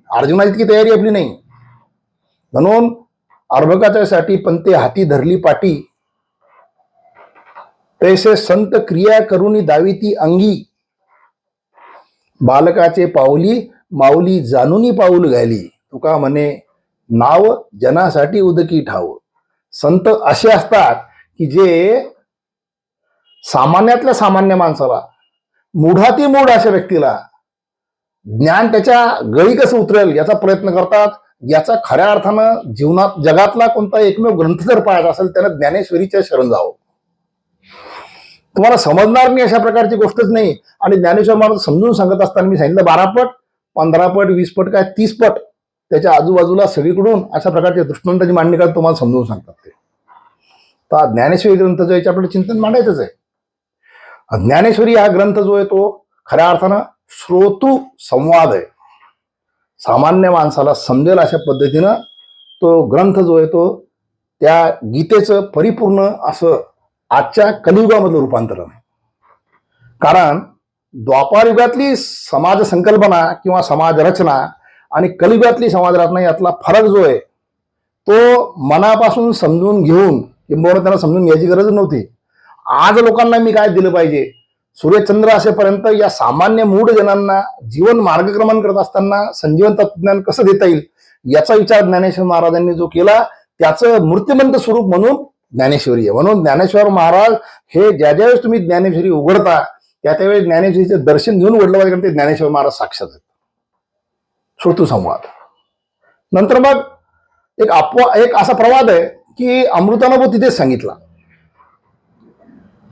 अर्जुना इतकी तयारी आपली नाही. म्हणून अर्भकाच्यासाठी पंते हाती धरली पाटी, तैसे संत क्रिया करुनी दाविती अंगी, बालकाचे पाऊली माऊली जानुनी पाऊल घाली, तुका म्हणे नाव जनासाठी उदकी ठाव. संत असे असतात की जे सामान्यातल्या सामान्य माणसाला, मूढाती मूढ अशा व्यक्तीला ज्ञान त्याच्या गळी कसं उतरेल याचा प्रयत्न करतात. याचा खऱ्या अर्थानं जीवनात जगातला कोणता एकमेव ग्रंथ जर पाहायचा असेल त्यानं ज्ञानेश्वरीच्या शरण जावं. तुम्हाला समजणार नाही अशा प्रकारची गोष्टच नाही. आणि ज्ञानेश्वर महाराज समजून सांगत असताना मी सांगितलं 12 पट, 15 पट, 20 पट, काय 30 पट त्याच्या आजूबाजूला सगळीकडून अशा प्रकारचे दृष्टांताची मांडणी करत तुम्हाला समजून सांगतात ते. तर ज्ञानेश्वरी ग्रंथ जो याच्या आपलं चिंतन मांडायचंच आहे. ज्ञानेश्वरी हा ग्रंथ जो आहे तो खऱ्या अर्थानं श्रोतू संवाद आहे. सामान्य माणसाला समजेल अशा पद्धतीनं तो ग्रंथ जो आहे तो त्या गीतेचं परिपूर्ण असं आजच्या कलियुगामधलं रूपांतरण आहे. कारण द्वापार युगातली समाज संकल्पना किंवा समाज रचना आणि कलियुगातली समाज रचना यातला फरक जो आहे तो मनापासून समजून घेऊन, किंबहुना त्यांना समजून घ्यायची गरज नव्हती. आज लोकांना मी काय दिलं पाहिजे, सूर्यचंद्र असेपर्यंत या सामान्य मूढ जनांना जीवन मार्गक्रमण करत असताना संजीवन तत्वज्ञान कसं देता येईल याचा विचार ज्ञानेश्वर महाराजांनी जो केला त्याचं मूर्तिमंत स्वरूप म्हणून ज्ञानेश्वरी आहे. म्हणून ज्ञानेश्वर महाराज हे ज्या ज्यावेळेस तुम्ही ज्ञानेश्वरी उघडता त्या त्यावेळेस ज्ञानेश्वरीचे दर्शन घेऊन उघडलं पाहिजे, कारण ते ज्ञानेश्वर महाराज साक्षात आहेत. श्रोतू संवाद. नंतर मग एक असा प्रवाद आहे की अमृतानुभव तिथेच सांगितला,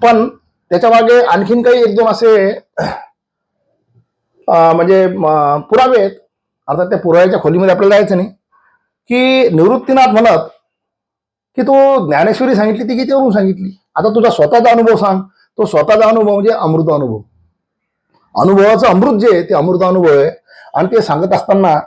पण त्याच्या मागे आणखीन काही 1-2 असे म्हणजे पुरावे आहेत. अर्थात त्या पुराव्याच्या खोलीमध्ये आपल्याला जायचं नाही. की निवृत्तीनाथ म्हणत की तू ज्ञानेश्वरी सांगितली ती गीतेवरून सांगितली, आता तुझा स्वतःचा अनुभव सांग. तो स्वतःचा अनुभव म्हणजे अमृत अनुभव. अनुभवाचं अमृत जे आहे ते अमृत अनुभव आहे. आणि ते सांगत असताना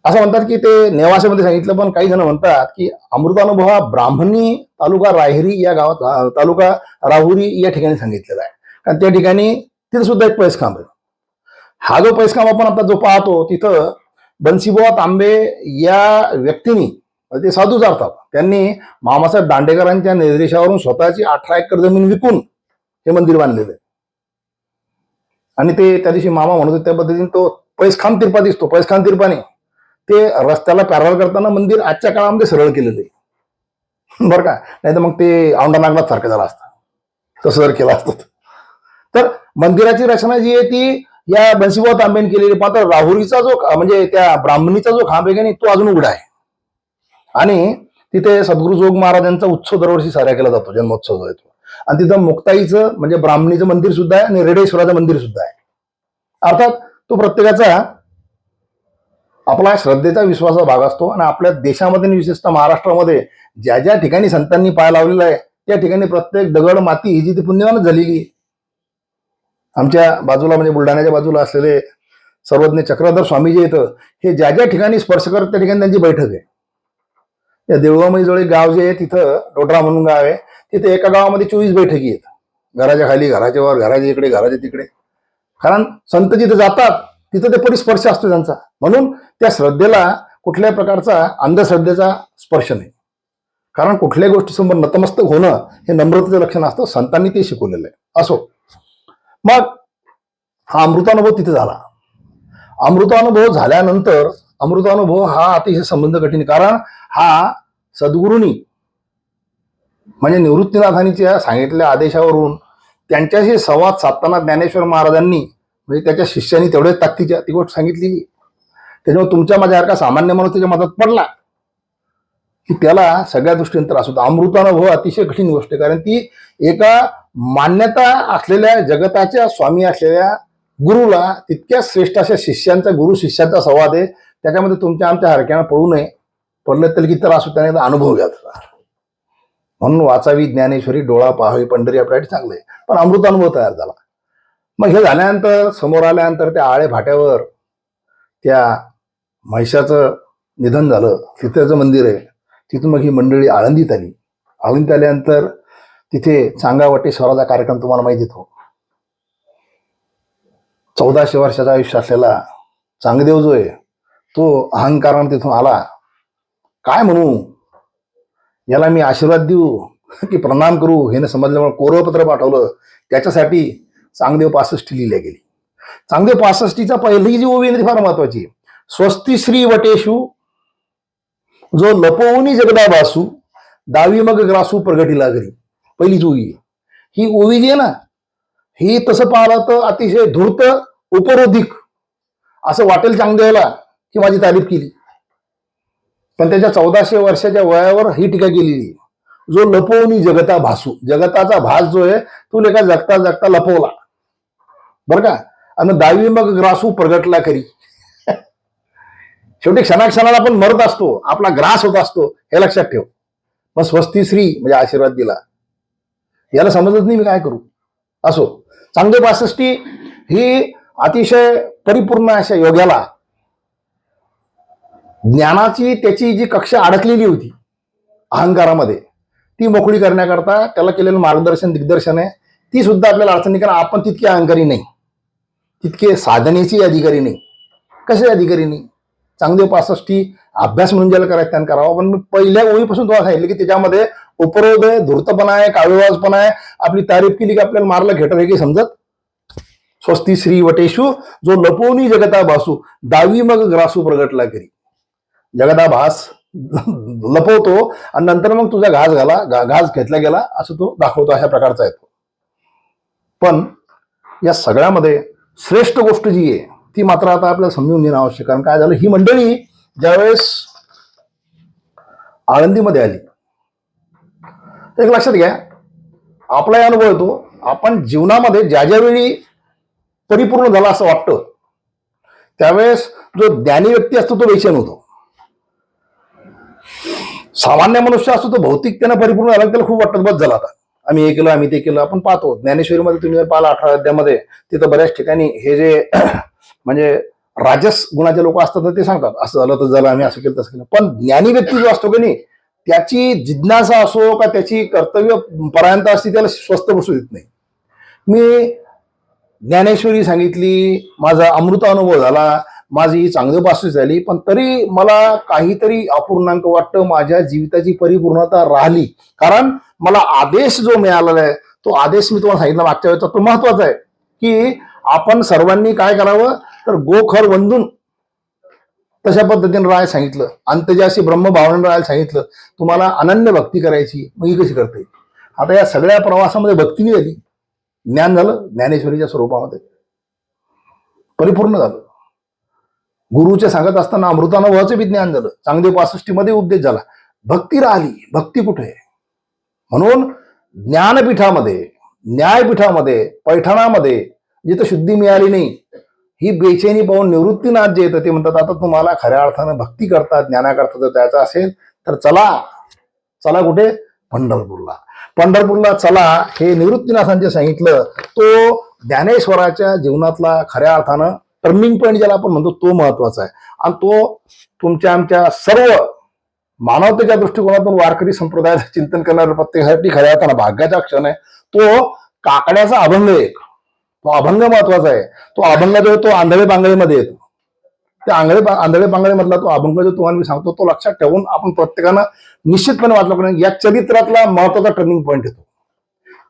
असं म्हणतात की ते नेवासेमध्ये सांगितलं, पण काही जण म्हणतात की अमृतानुभव हा ब्राह्मणी तालुका राहेरी या गावात, तालुका राहुरी या ठिकाणी सांगितलेला आहे. कारण त्या ठिकाणी तिथं सुद्धा एक पैसखांब आहे. हा जो पैसखांब आपण आता जो पाहतो तिथं बन्सीबुवा तांबे या व्यक्तींनी, ते साधूच अर्थात, त्यांनी मामासाहेब दांडेकरांच्या निर्देशावरून स्वतःची 18 एकर जमीन विकून हे मंदिर बांधलेलं आहे. आणि ते त्या दिवशी मामा म्हणत होते त्या पद्धतीने तो पैसखांब तिरपा दिसतो. पैसखांब तिरपाने ते रस्त्याला पॅरल करताना मंदिर आजच्या काळामध्ये सरळ केलेलं आहे बरं का. नाही तर मग ते औंढा नागनाथ सारखं झालं असतं तसं जर केलं असतं. तर मंदिराची रचना जी आहे ती या बन्सीबुवा तांबेने केलेली. मात्र राहुरीचा जो म्हणजे त्या ब्राह्मणीचा जो खांब आहे की नाही तो अजून उघडा आहे. आणि तिथे सद्गुरू जोग महाराजांचा उत्सव दरवर्षी साजरा केला जातो, जन्मोत्सव जो आहे तो. आणि तिथं मुक्ताईचं म्हणजे ब्राह्मणीचं मंदिर सुद्धा आहे आणि रेडेश्वराचं मंदिर सुद्धा आहे. अर्थात तो प्रत्येकाचा आपला श्रद्धेचा विश्वासाचा भाग असतो. आणि आपल्या देशामध्ये विशेषतः महाराष्ट्रामध्ये ज्या ज्या ठिकाणी संतांनी पाय लावलेला आहे त्या ठिकाणी प्रत्येक दगड माती ही जी ती पुण्यवानच झालेली आहे. आमच्या बाजूला म्हणजे बुलढाण्याच्या बाजूला असलेले सर्वज्ञ चक्रधर स्वामी जे येतं हे ज्या ज्या ठिकाणी स्पर्श करत त्या ठिकाणी त्यांची बैठक आहे. या देऊळगावमध्ये जवळ एक गाव जे आहे तिथं डोडरा म्हणून गाव आहे, तिथे एका गावामध्ये 24 बैठकी आहेत. घराच्या खाली, घराच्या वर, घराच्या इकडे, घराच्या तिकडे. कारण संत जिथे जातात तिथं ते परिस्पर्श असतो त्यांचा. म्हणून त्या श्रद्धेला कुठल्याही प्रकारचा अंधश्रद्धेचा स्पर्श नाही. कारण कुठल्याही गोष्टीसमोर नतमस्तक होणं हे नम्रतेचं लक्षण असतं. संतांनी ते शिकवलेलं आहे. असो, मग हा अमृतानुभव तिथे झाला. अमृतानुभव झाल्यानंतर अमृतानुभव हा अतिशय संबंध कठीण, कारण हा सद्गुरूंनी म्हणजे निवृत्तीनाथांच्या सांगितलेल्या आदेशावरून त्यांच्याशी संवाद साधताना ज्ञानेश्वर महाराजांनी म्हणजे त्याच्या शिष्यांनी तेवढ्याच ताकदीच्या ती गोष्ट सांगितली. त्याच्यामुळे तुमच्या माझ्यासारखा सामान्य माणूस त्याच्या मदत पडला की त्याला सगळ्या दृष्टीने त्रास होतो. अमृतानुभव अतिशय कठीण गोष्ट आहे, कारण ती एका मान्यता असलेल्या जगताच्या स्वामी असलेल्या गुरुला तितक्या श्रेष्ठ अशा शिष्यांचा गुरु शिष्याचा संवाद आहे. त्याच्यामध्ये तुमच्या आमच्या हरक्यानं पडू नये. पडलं तर किती त्रास होतो त्याने अनुभव घ्यायचा. म्हणून वाचावी ज्ञानेश्वरी, डोळा पाहावी पंढरी आपल्यासाठी चांगलं आहे. पण अमृतानुभव तयार झाला. मग हे झाल्यानंतर समोर आल्यानंतर त्या आळे फाट्यावर त्या महिषाचं निधन झालं. तिथेचं मंदिर आहे. तिथून मग ही मंडळी आळंदीत आली. आळंदीत आल्यानंतर तिथे चांगावटेश्वराचा कार्यक्रम तुम्हाला माहिती हो. 1400 वर्षाचा आयुष्य असलेला चांगदेव जो आहे तो अहंकाराने तिथून आला. काय म्हणू याला, मी आशीर्वाद देऊ की प्रणाम करू हे न समजल्यामुळे कोरपत्र पाठवलं. त्याच्यासाठी चांगदेव 65 लिहिल्या गेली. चांगदेव 65चा पहिली जी ओवी ती फार महत्वाची. स्वस्ती श्री वटेशू जो लपवूनी जगदा भासू, दावी मग ग्रासू प्रगटीला घरी. पहिलीच ओवी. ही ओवी जी आहे ना, ही तसं पाहिलं तर अतिशय धूर्त उपरोधिक असं वाटेल चांगदेवाला की माझी तारीफ केली. पण त्याच्या 1400 वर्षाच्या वयावर ही टीका केलेली. जो लपवूनी जगता भासू, जगताचा भास जो आहे तो लेखा जगता जगता लपवला बरं का. आणि दावी मग ग्रासू प्रगटला खरी. शेवटी क्षणाक्षणाला आपण मरत असतो, आपला ग्रास होत असतो हे लक्षात ठेव. मग स्वस्ती श्री म्हणजे आशीर्वाद दिला. याला समजत नाही मी काय करू. असो, चांगदेव 65 ही अतिशय परिपूर्ण अशा योग्याला ज्ञानाची त्याची जी कक्षा अडकलेली होती अहंकारामध्ये ती मोकळी करण्याकरता त्याला केलेलं मार्गदर्शन दिग्दर्शन आहे. ती सुद्धा आपल्याला अडचण नाही, कारण आपण तितके अहंकारी नाही, तितके साधनेची अधिकारी नाही. कसे अधिकारी नाही. चांगदेव 65 अभ्यास म्हणून ज्याला करायचं त्यानं करावा. पण मी पहिल्या ओळीपासून तुम्हाला सांगितलं की त्याच्यामध्ये उपरोध आहे, धूर्तपणा आहे, काळवेवाजपणा आहे. आपली तारीफ केली की आपल्याला मारलं घेटर हे काही समजत. स्वस्ती श्री वटेशू जो लपवूनी जगता भासू, दावी मग ग्रासू प्रगटला घरी. जगता भास लपवतो आणि नंतर मग तुझा घास घेतला गेला असं तो दाखवतो. अशा प्रकारचा आहे तो. पण या सगळ्यामध्ये श्रेष्ठ गोष्ट जी आहे ती मात्र आता आपल्याला समजून घेणं आवश्यक. कारण काय झालं, ही मंडळी ज्यावेळेस आळंदीमध्ये आली, एक लक्षात घ्या, आपलाही अनुभव येतो. आपण जीवनामध्ये ज्या ज्यावेळी परिपूर्ण झाला असं वाटतं त्यावेळेस जो ज्ञानी व्यक्ती असतो तो बेचैन होतो. सामान्य मनुष्य असतो तो भौतिकतेनं परिपूर्ण झाला त्याला खूप वाटतं बस झाला आता आम्ही हे केलं आम्ही ते केलं. आपण पाहतो ज्ञानेश्वरीमध्ये तुम्ही जर पाहिला 18 अध्यायामध्ये तिथं बऱ्याच ठिकाणी हे जे म्हणजे राजस गुणाचे लोक असतात ते सांगतात असं झालं तर झालं, आम्ही असं केलं तसं केलं. पण ज्ञानी व्यक्ती जो असतो की नाही त्याची जिज्ञासा असो का त्याची कर्तव्य परायंत असते त्याला स्वस्त बसू देत नाही. मी ज्ञानेश्वरी सांगितली, माझा अमृत अनुभव झाला, माझी चांगली 65 झाली, पण तरी मला काहीतरी अपूर्णांक वाटतं. माझ्या जीविताची परिपूर्णता राहिली कारण मला आदेश जो मिळालेला आहे तो आदेश मी तुम्हाला सांगितला मागच्या वेळेचा तो महत्वाचा आहे की आपण सर्वांनी काय करावं तर गोखर वंदून तशा पद्धतीने राहायला सांगितलं. अंतजाशी ब्रह्मभावनेने राहायला सांगितलं. तुम्हाला अनन्य भक्ती करायची. मग ही कशी करते. आता या सगळ्या प्रवासामध्ये भक्ती झाली, ज्ञान झालं, ज्ञानेश्वरीच्या स्वरूपामध्ये परिपूर्ण झालं. गुरुचे सांगत असताना अमृतानुभवाचं बी ज्ञान झालं. चांगदेव 65 मध्ये उपदेश झाला. भक्ती राहिली. भक्ती कुठे आहे. म्हणून ज्ञानपीठामध्ये, न्यायपीठामध्ये, पैठणामध्ये जिथं शुद्धी मिळाली नाही ही बेचैनी पाहून निवृत्तीनाथ जे येतं ते म्हणतात आता तुम्हाला खऱ्या अर्थानं भक्ती करतात ज्ञानाकरता जर त्याचं असेल तर चला कुठे पंढरपूरला. पंढरपूरला चला हे निवृत्तीनाथांचे सांगितलं. तो ज्ञानेश्वराच्या जीवनातला खऱ्या अर्थानं टर्निंग पॉईंट ज्याला आपण म्हणतो तो महत्वाचा आहे. आणि तो तुमच्या आमच्या सर्व मानवतेच्या दृष्टिकोनातून वारकरी संप्रदायाचं चिंतन करणाऱ्या प्रत्येकासाठी खऱ्या अर्थानं भाग्याचा क्षण आहे. तो काकड्याचा अभंग एक, तो अभंग महत्वाचा आहे. तो अभंग जो आहे तो आंधळे पांगळेमध्ये येतो. त्या आंधळे पांगळेमधला तो अभंग जो तुम्हाला मी सांगतो तो लक्षात ठेवून आपण प्रत्येकानं निश्चितपणे वाचलं पाहिजे. या चरित्रातला महत्वाचा टर्निंग पॉईंट येतो.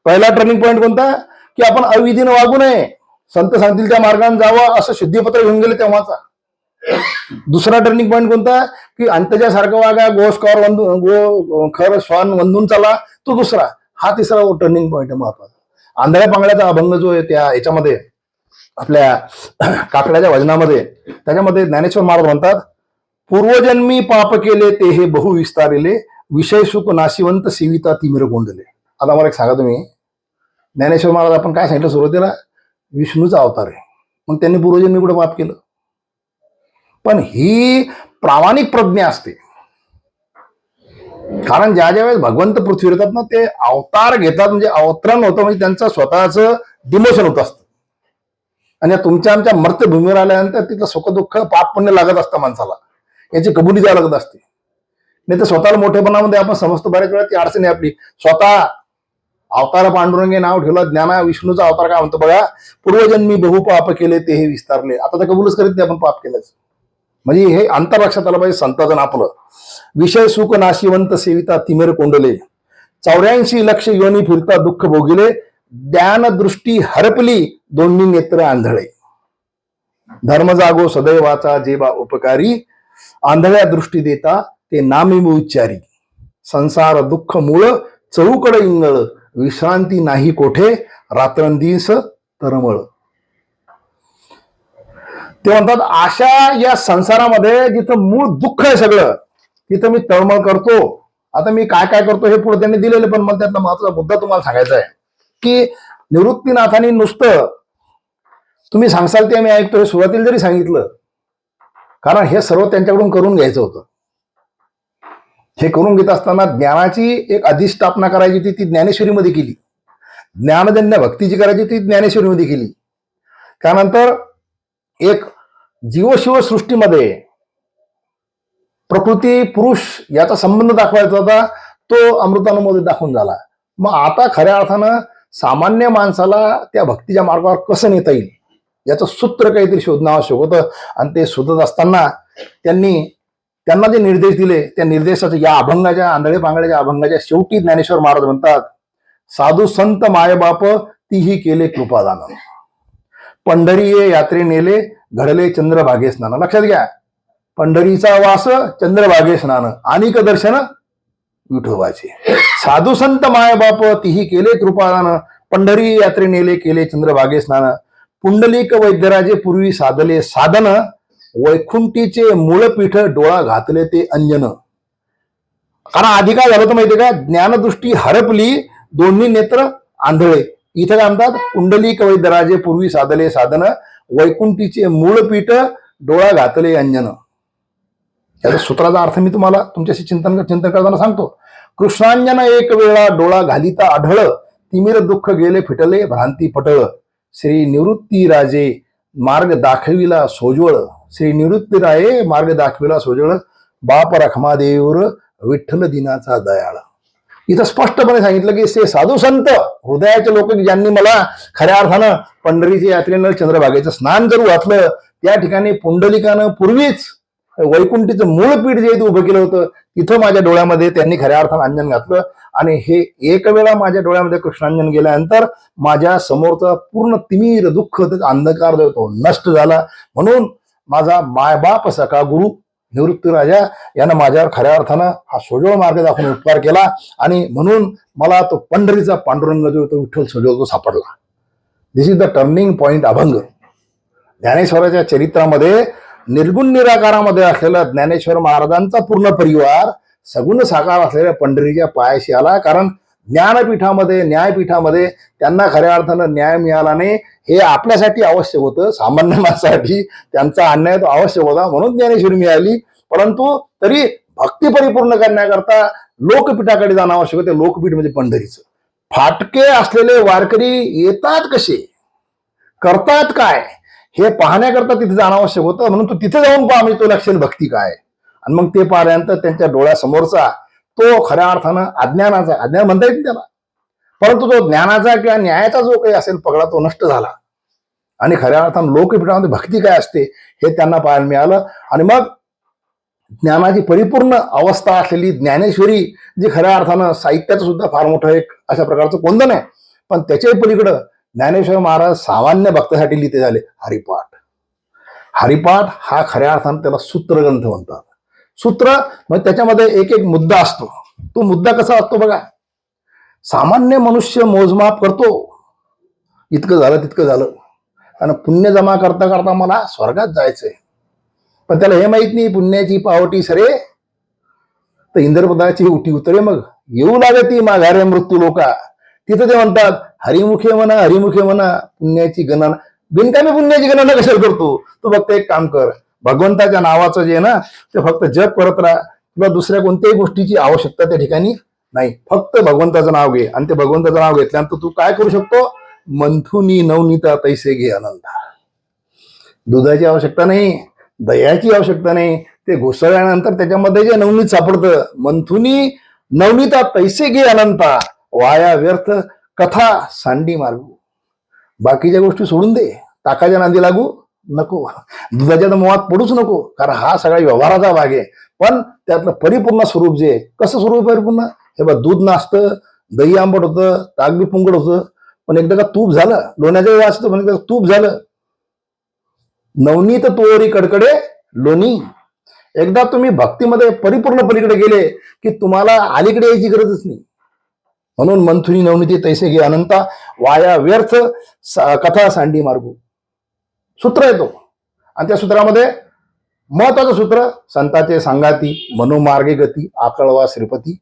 पहिला टर्निंग पॉईंट कोणता की आपण अविधीनं वागू नये, संत सांगतील त्या मार्गाने जावं असं शुद्धीपत्र घेऊन गेले तेव्हाचा. दुसरा टर्निंग पॉईंट कोणता की अंतजासारखं वागा, गो खर श्वान वंदून चला, तो दुसरा. हा तिसरा टर्निंग पॉईंट आहे महत्वाचा. आंधळ्या पांगळ्याचा अभंग जो आहे त्या याच्यामध्ये आपल्या काकड्याच्या वजनामध्ये त्याच्यामध्ये ज्ञानेश्वर महाराज म्हणतात पूर्वजन्मी पाप केले ते हे बहु विस्तारिले विषय सुख नाशिवंत सेविता तिमिर कोंडले. आता मला एक सांगा तुम्ही, ज्ञानेश्वर महाराज आपण काय सांगितलं सुरुवातीला? विष्णूचा अवतार आहे. मग त्यांनी पूर्वजन्मी कुठं पाप केलं? पण ही प्रामाणिक प्रज्ञा असते. कारण ज्या ज्या वेळेस भगवंत पृथ्वीवर येतात ना, ते अवतार घेतात, म्हणजे अवतरण होतं, म्हणजे त्यांचं स्वतःचं डिमोशन होत असतं. आणि तुमच्या आमच्या मर्त्यभूमीवर आल्यानंतर तिथलं सुख दुःख पाप पुण्य लागत असतं माणसाला, याची कबुली द्यावी लागत असते. नाही तर स्वतःला मोठेपणामध्ये आपण समजतो बऱ्याच वेळा ती अडचण आहे आपली. स्वतः अवतार पांडुरंगे नाव ठेवलं, ज्ञाना विष्णूचा अवतार काय म्हणतो बघा, पूर्वजन्मी बहु पाप केले ते हे विस्तारले. आता तर कबूलच करीत नाही आपण पाप केल्याच. म्हणजे हे अंतर लक्षात आलं पाहिजे संताजन आपलं. विषय सुख नाशिवंत सेविता तिमिर कोंडले, 84 लक्ष योनी फिरता दुःख भोगिले, ज्ञानदृष्टी हरपली दोन्ही नेत्र आंधळे. धर्म जागो सदैवाचा जेबा उपकारी, आंधळ्या दृष्टी देता ते नामी उच्चारी. संसार दुःख मूळ चौकड इंगळ, विश्रांती नाही कोठे रात्रंदिवस तरमळ. ते म्हणतात अशा या संसारामध्ये जिथं मूळ दुःख आहे सगळं, तिथं मी तळमळ करतो. आता मी काय काय करतो हे पुढे त्यांनी दिलेलं, पण मला त्यातला महत्वाचा मुद्दा तुम्हाला सांगायचा आहे की निवृत्तीनाथांनी नुसतं तुम्ही सांगसाल ते मी ऐकतो हे सुरुवातीला जरी सांगितलं, कारण हे सर्व त्यांच्याकडून करून घ्यायचं होतं. हे करून घेत असताना ज्ञानाची एक अधिष्ठापना करायची होती, ती ज्ञानेश्वरीमध्ये केली. ज्ञानजन्य भक्तीची करायची ती ज्ञानेश्वरीमध्ये केली. त्यानंतर एक जीवशिव सृष्टीमध्ये प्रकृती पुरुष याचा संबंध दाखवायचा होता, तो अमृतानुभवमध्ये दाखवून झाला. मग आता खऱ्या अर्थानं सामान्य माणसाला त्या भक्तीच्या मार्गावर कसं नेता येईल याचं सूत्र काहीतरी शोधणं आवश्यक होतं. आणि ते शोधत असताना त्यांना जे निर्देश दिले, त्या निर्देशाच्या या अभंगाच्या आंधळे पांगळ्याच्या अभंगाच्या शेवटी ज्ञानेश्वर महाराज म्हणतात, साधू संत मायबाप तीही केले कृपादान, पंढरी यात्रे नेले घडले चंद्रभागे स्नान. लक्षात घ्या, पंढरीचा वास चंद्रभागे स्नान, अनिक दर्शन विठोबाचे. साधू संत मायबाप तीही केले कृपादान, पंढरी यात्रे नेले केले चंद्रभागे स्नान, पुंडलिक वैद्यराजे पूर्वी साधले साधन, वैकुंठीचे मूळपीठ डोळा घातले ते अंजन. कारण आधी काय झालं तर माहितीये का, ज्ञानदृष्टी हरपली दोन्ही नेत्र आंधळे. इथं काय म्हणतात, पुंडलिक वैद्यराजे पूर्वी साधले साधन, वैकुंठीचे मूळपीठ डोळा घातले अंजन. याचा सूत्राचा अर्थ मी तुम्हाला तुमच्याशी चिंतन करताना सांगतो. कृष्णांजन एक वेळा डोळा घालिता आढळ, तिमिर दुःख गेले फिटले भ्रांती पटळ, श्री निवृत्ती राजे मार्ग दाखविला सोजवळ, श्री निवृत्ती राये मार्ग दाखविला सोजवळ, बाप रखमादेवर विठ्ठल दिनाचा दयाळ. इथं स्पष्टपणे सांगितलं की ते साधू संत हृदयाचे लोक ज्यांनी मला खऱ्या अर्थानं पंढरीच्या यात्रेनं चंद्रभागेचं स्नान जर घातलं, त्या ठिकाणी पुंडलिकानं पूर्वीच वैकुंठीचं मूळपीठ जे उभं केलं होतं, तिथं माझ्या डोळ्यामध्ये त्यांनी खऱ्या अर्थानं अंजन घातलं. आणि हे एक वेळा माझ्या डोळ्यामध्ये कृष्णांजन गेल्यानंतर माझ्या समोरचा पूर्ण तिमिर दुःख अंधकार जो तो नष्ट झाला. म्हणून माझा मायबाप सखा गुरु निवृत्ती राजा यानं माझ्यावर खऱ्या अर्थानं हा सोजवळ मार्ग दाखवून उपकार केला. आणि म्हणून मला तो पंढरीचा पांडुरंग जो तो विठ्ठल सोजवळ तो सापडला. दिस इज द टर्निंग पॉइंट अभंग. ज्ञानेश्वराच्या चरित्रामध्ये निर्गुण निराकारामध्ये असलेला ज्ञानेश्वर महाराजांचा पूर्ण परिवार सगुण साकार असलेल्या पंढरीच्या पायाशी आला. कारण ज्ञानपीठामध्ये न्यायपीठामध्ये त्यांना खऱ्या अर्थानं न्याय मिळाला नाही, हे आपल्यासाठी आवश्यक होतं. सामान्य माणसासाठी त्यांचा अन्याय तो आवश्यक होता, म्हणून ज्ञानेश्वरी मिळाली. परंतु तरी भक्ती परिपूर्ण करण्याकरता लोकपीठाकडे जाणं आवश्यक होते. लोकपीठ म्हणजे पंढरीचं. फाटके असलेले वारकरी येतात कसे, करतात काय, हे पाहण्याकरता तिथे जाणं आवश्यक होतं. म्हणून तू तिथे जाऊन पहा, म्हणजे तो लक्षात भक्ती काय. आणि मग ते पाहिल्यानंतर त्यांच्या डोळ्यासमोरचा तो खऱ्या अर्थानं अज्ञान म्हणता येईल त्याला, परंतु तो ज्ञानाचा किंवा न्यायाचा जो काही असेल पगडा तो नष्ट झाला. आणि खऱ्या अर्थानं लोकपीठामध्ये भक्ती काय असते हे त्यांना पाहायला मिळालं. आणि मग ज्ञानाची परिपूर्ण अवस्था असलेली ज्ञानेश्वरी, जी खऱ्या अर्थानं साहित्याचं सुद्धा फार मोठं एक अशा प्रकारचं कोंदण आहे, पण त्याच्याही पलीकडं ज्ञानेश्वर महाराज सामान्य भक्तासाठी लिहिते झाले हरिपाठ. हरिपाठ हा खऱ्या अर्थानं त्याला सूत्रग्रंथ म्हणतात. सूत्र म्हणजे त्याच्यामध्ये एक एक मुद्दा असतो. तो मुद्दा कसा असतो बघा, सामान्य मनुष्य मोजमाप करतो, इतकं झालं तितकं झालं, आणि पुण्य जमा करता करता मला स्वर्गात जायचंय. पण त्याला हे माहित नाही पुण्याची पावटी सरे तर इंद्रपदाची उठी उतरे मग येऊ लागती माघारे मृत्यू लोका. तिथं ते म्हणतात हरिमुखे म्हणा पुण्याची गणना. बिनकामी पुण्याची गणना कशाला करतो? तू फक्त एक काम कर, भगवंताच्या नावाचं जे ना ते फक्त जप करत राहा, किंवा दुसऱ्या कोणत्याही गोष्टीची आवश्यकता त्या ठिकाणी नाही. फक्त भगवंताचं नाव घे, आणि ते भगवंताचं नाव घेतल्यानंतर तू काय करू शकतो? मंथुनी नवनीता तैसे घे अनंता. दुधाची आवश्यकता नाही, दह्याची आवश्यकता नाही. ते घुसळल्यानंतर त्याच्यामध्ये जे नवनीत सापडतं, मंथुनी नवनीता तैसे घे अनंता, वाया व्यर्थ कथा सांडी मार्गू. बाकीच्या गोष्टी सोडून दे, ताकाच्या नांदी लागू नको, दुधाच्या मोहात पडूच नको, कारण हा सगळा व्यवहाराचा भाग आहे. पण त्यातलं परिपूर्ण स्वरूप जे कसं स्वरूप परिपूर्ण, हे बघ, दूध नासतं, दही आंबट होतं, ताक बी पुंगड होतं, पण एकदा का तूप झालं, लोण्याचं वाचतं पण एकदा तूप झालं. नवनीत तोरी कडकडे लोणी. एकदा तुम्ही भक्तीमध्ये परिपूर्ण पलीकडे गेले की तुम्हाला अलीकडे यायची गरजच नाही. म्हणून मंथुनी नवनीती तैसे घे अनंता, वाया व्यर्थ कथा सांडी मार्गू सूत्र येतो. आणि त्या सूत्रामध्ये महत्वाचं सूत्र, संताचे सांगाती मनोमार्गे गती, आकळवा श्रीपती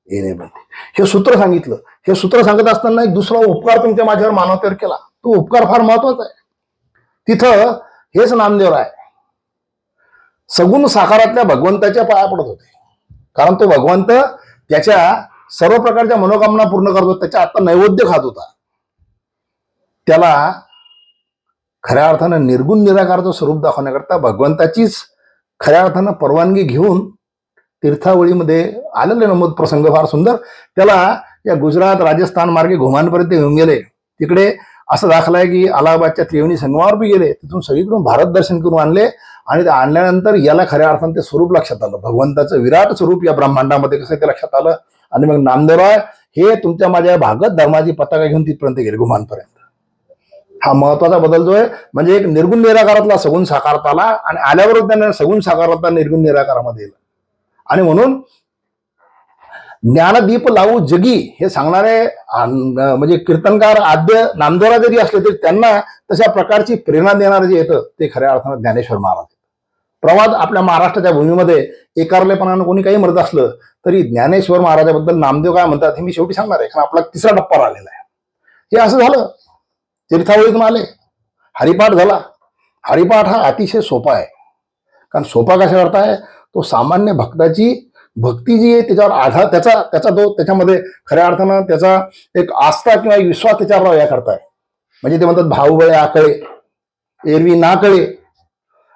येणे बनते. हे सूत्र सांगितलं. हे सूत्र सांगत असताना एक दुसरा उपकार तुमच्या माझ्यावर मानवतेवर केला. तो उपकार फार महत्वाचा आहे. तिथं हेच नामदेव आहे, सगुण साकारातल्या भगवंताच्या पाया पडत होते. कारण तो भगवंत त्याच्या सर्व प्रकारच्या मनोकामना पूर्ण करतो. त्याच्या आता नैवेद्य खात होता. त्याला खऱ्या अर्थानं निर्गुण निराकारचं स्वरूप दाखवण्याकरता भगवंताचीच खऱ्या अर्थानं परवानगी घेऊन तीर्थावळीमध्ये आलेले नमूद प्रसंग फार सुंदर. त्याला या गुजरात राजस्थान मार्गे घुमानपर्यंत घेऊन गेले. तिकडे असं दाखलाय की अलाहाबादच्या त्रिवेणी संगमावर बी गेले, तिथून सगळीकडून भारत दर्शन करून आणले. आणि ते आणल्यानंतर याला खऱ्या अर्थानं ते स्वरूप लक्षात आलं, भगवंताचं विराट स्वरूप या ब्रह्मांडामध्ये कसं ते लक्षात आलं. आणि मग नामदेवराय हे तुमच्या माझ्या भागवत धर्माची पताका घेऊन तिथपर्यंत गेले, घुमानपर्यंत. हा महत्वाचा बदल जो आहे, म्हणजे एक निर्गुण निराकारातला सगुण साकारता आला, आणि आल्याबरोबर त्याने सगुण साकारातला निर्गुण निराकारामध्ये येईल. आणि म्हणून ज्ञानदीप लावू जगी हे सांगणारे म्हणजे कीर्तनकार आद्य नामदेवरा जरी असले तरी त्यांना तशा प्रकारची प्रेरणा देणारं जे येतं ते खऱ्या अर्थानं ज्ञानेश्वर महाराज. प्रवाद आपल्या महाराष्ट्राच्या भूमीमध्ये एकारलेपणानं कोणी काही म्हणत असलं तरी ज्ञानेश्वर महाराजाबद्दल नामदेव काय म्हणतात हे मी शेवटी सांगणार आहे, कारण आपला तिसरा टप्पा आलेला आहे. हे असं झालं, तीर्थावळीतून आले, हरिपाठ झाला. हरिपाठ हा अतिशय सोपा आहे. कारण सोपा कशा करता आहे, तो सामान्य भक्ताची भक्ती जी आहे त्याच्यावर आधार, त्याच्यामध्ये खऱ्या अर्थानं त्याचा एक आस्था किंवा एक विश्वास त्याच्यावर या करताय. म्हणजे ते म्हणतात भाऊबळे आकळे एरवी ना कळे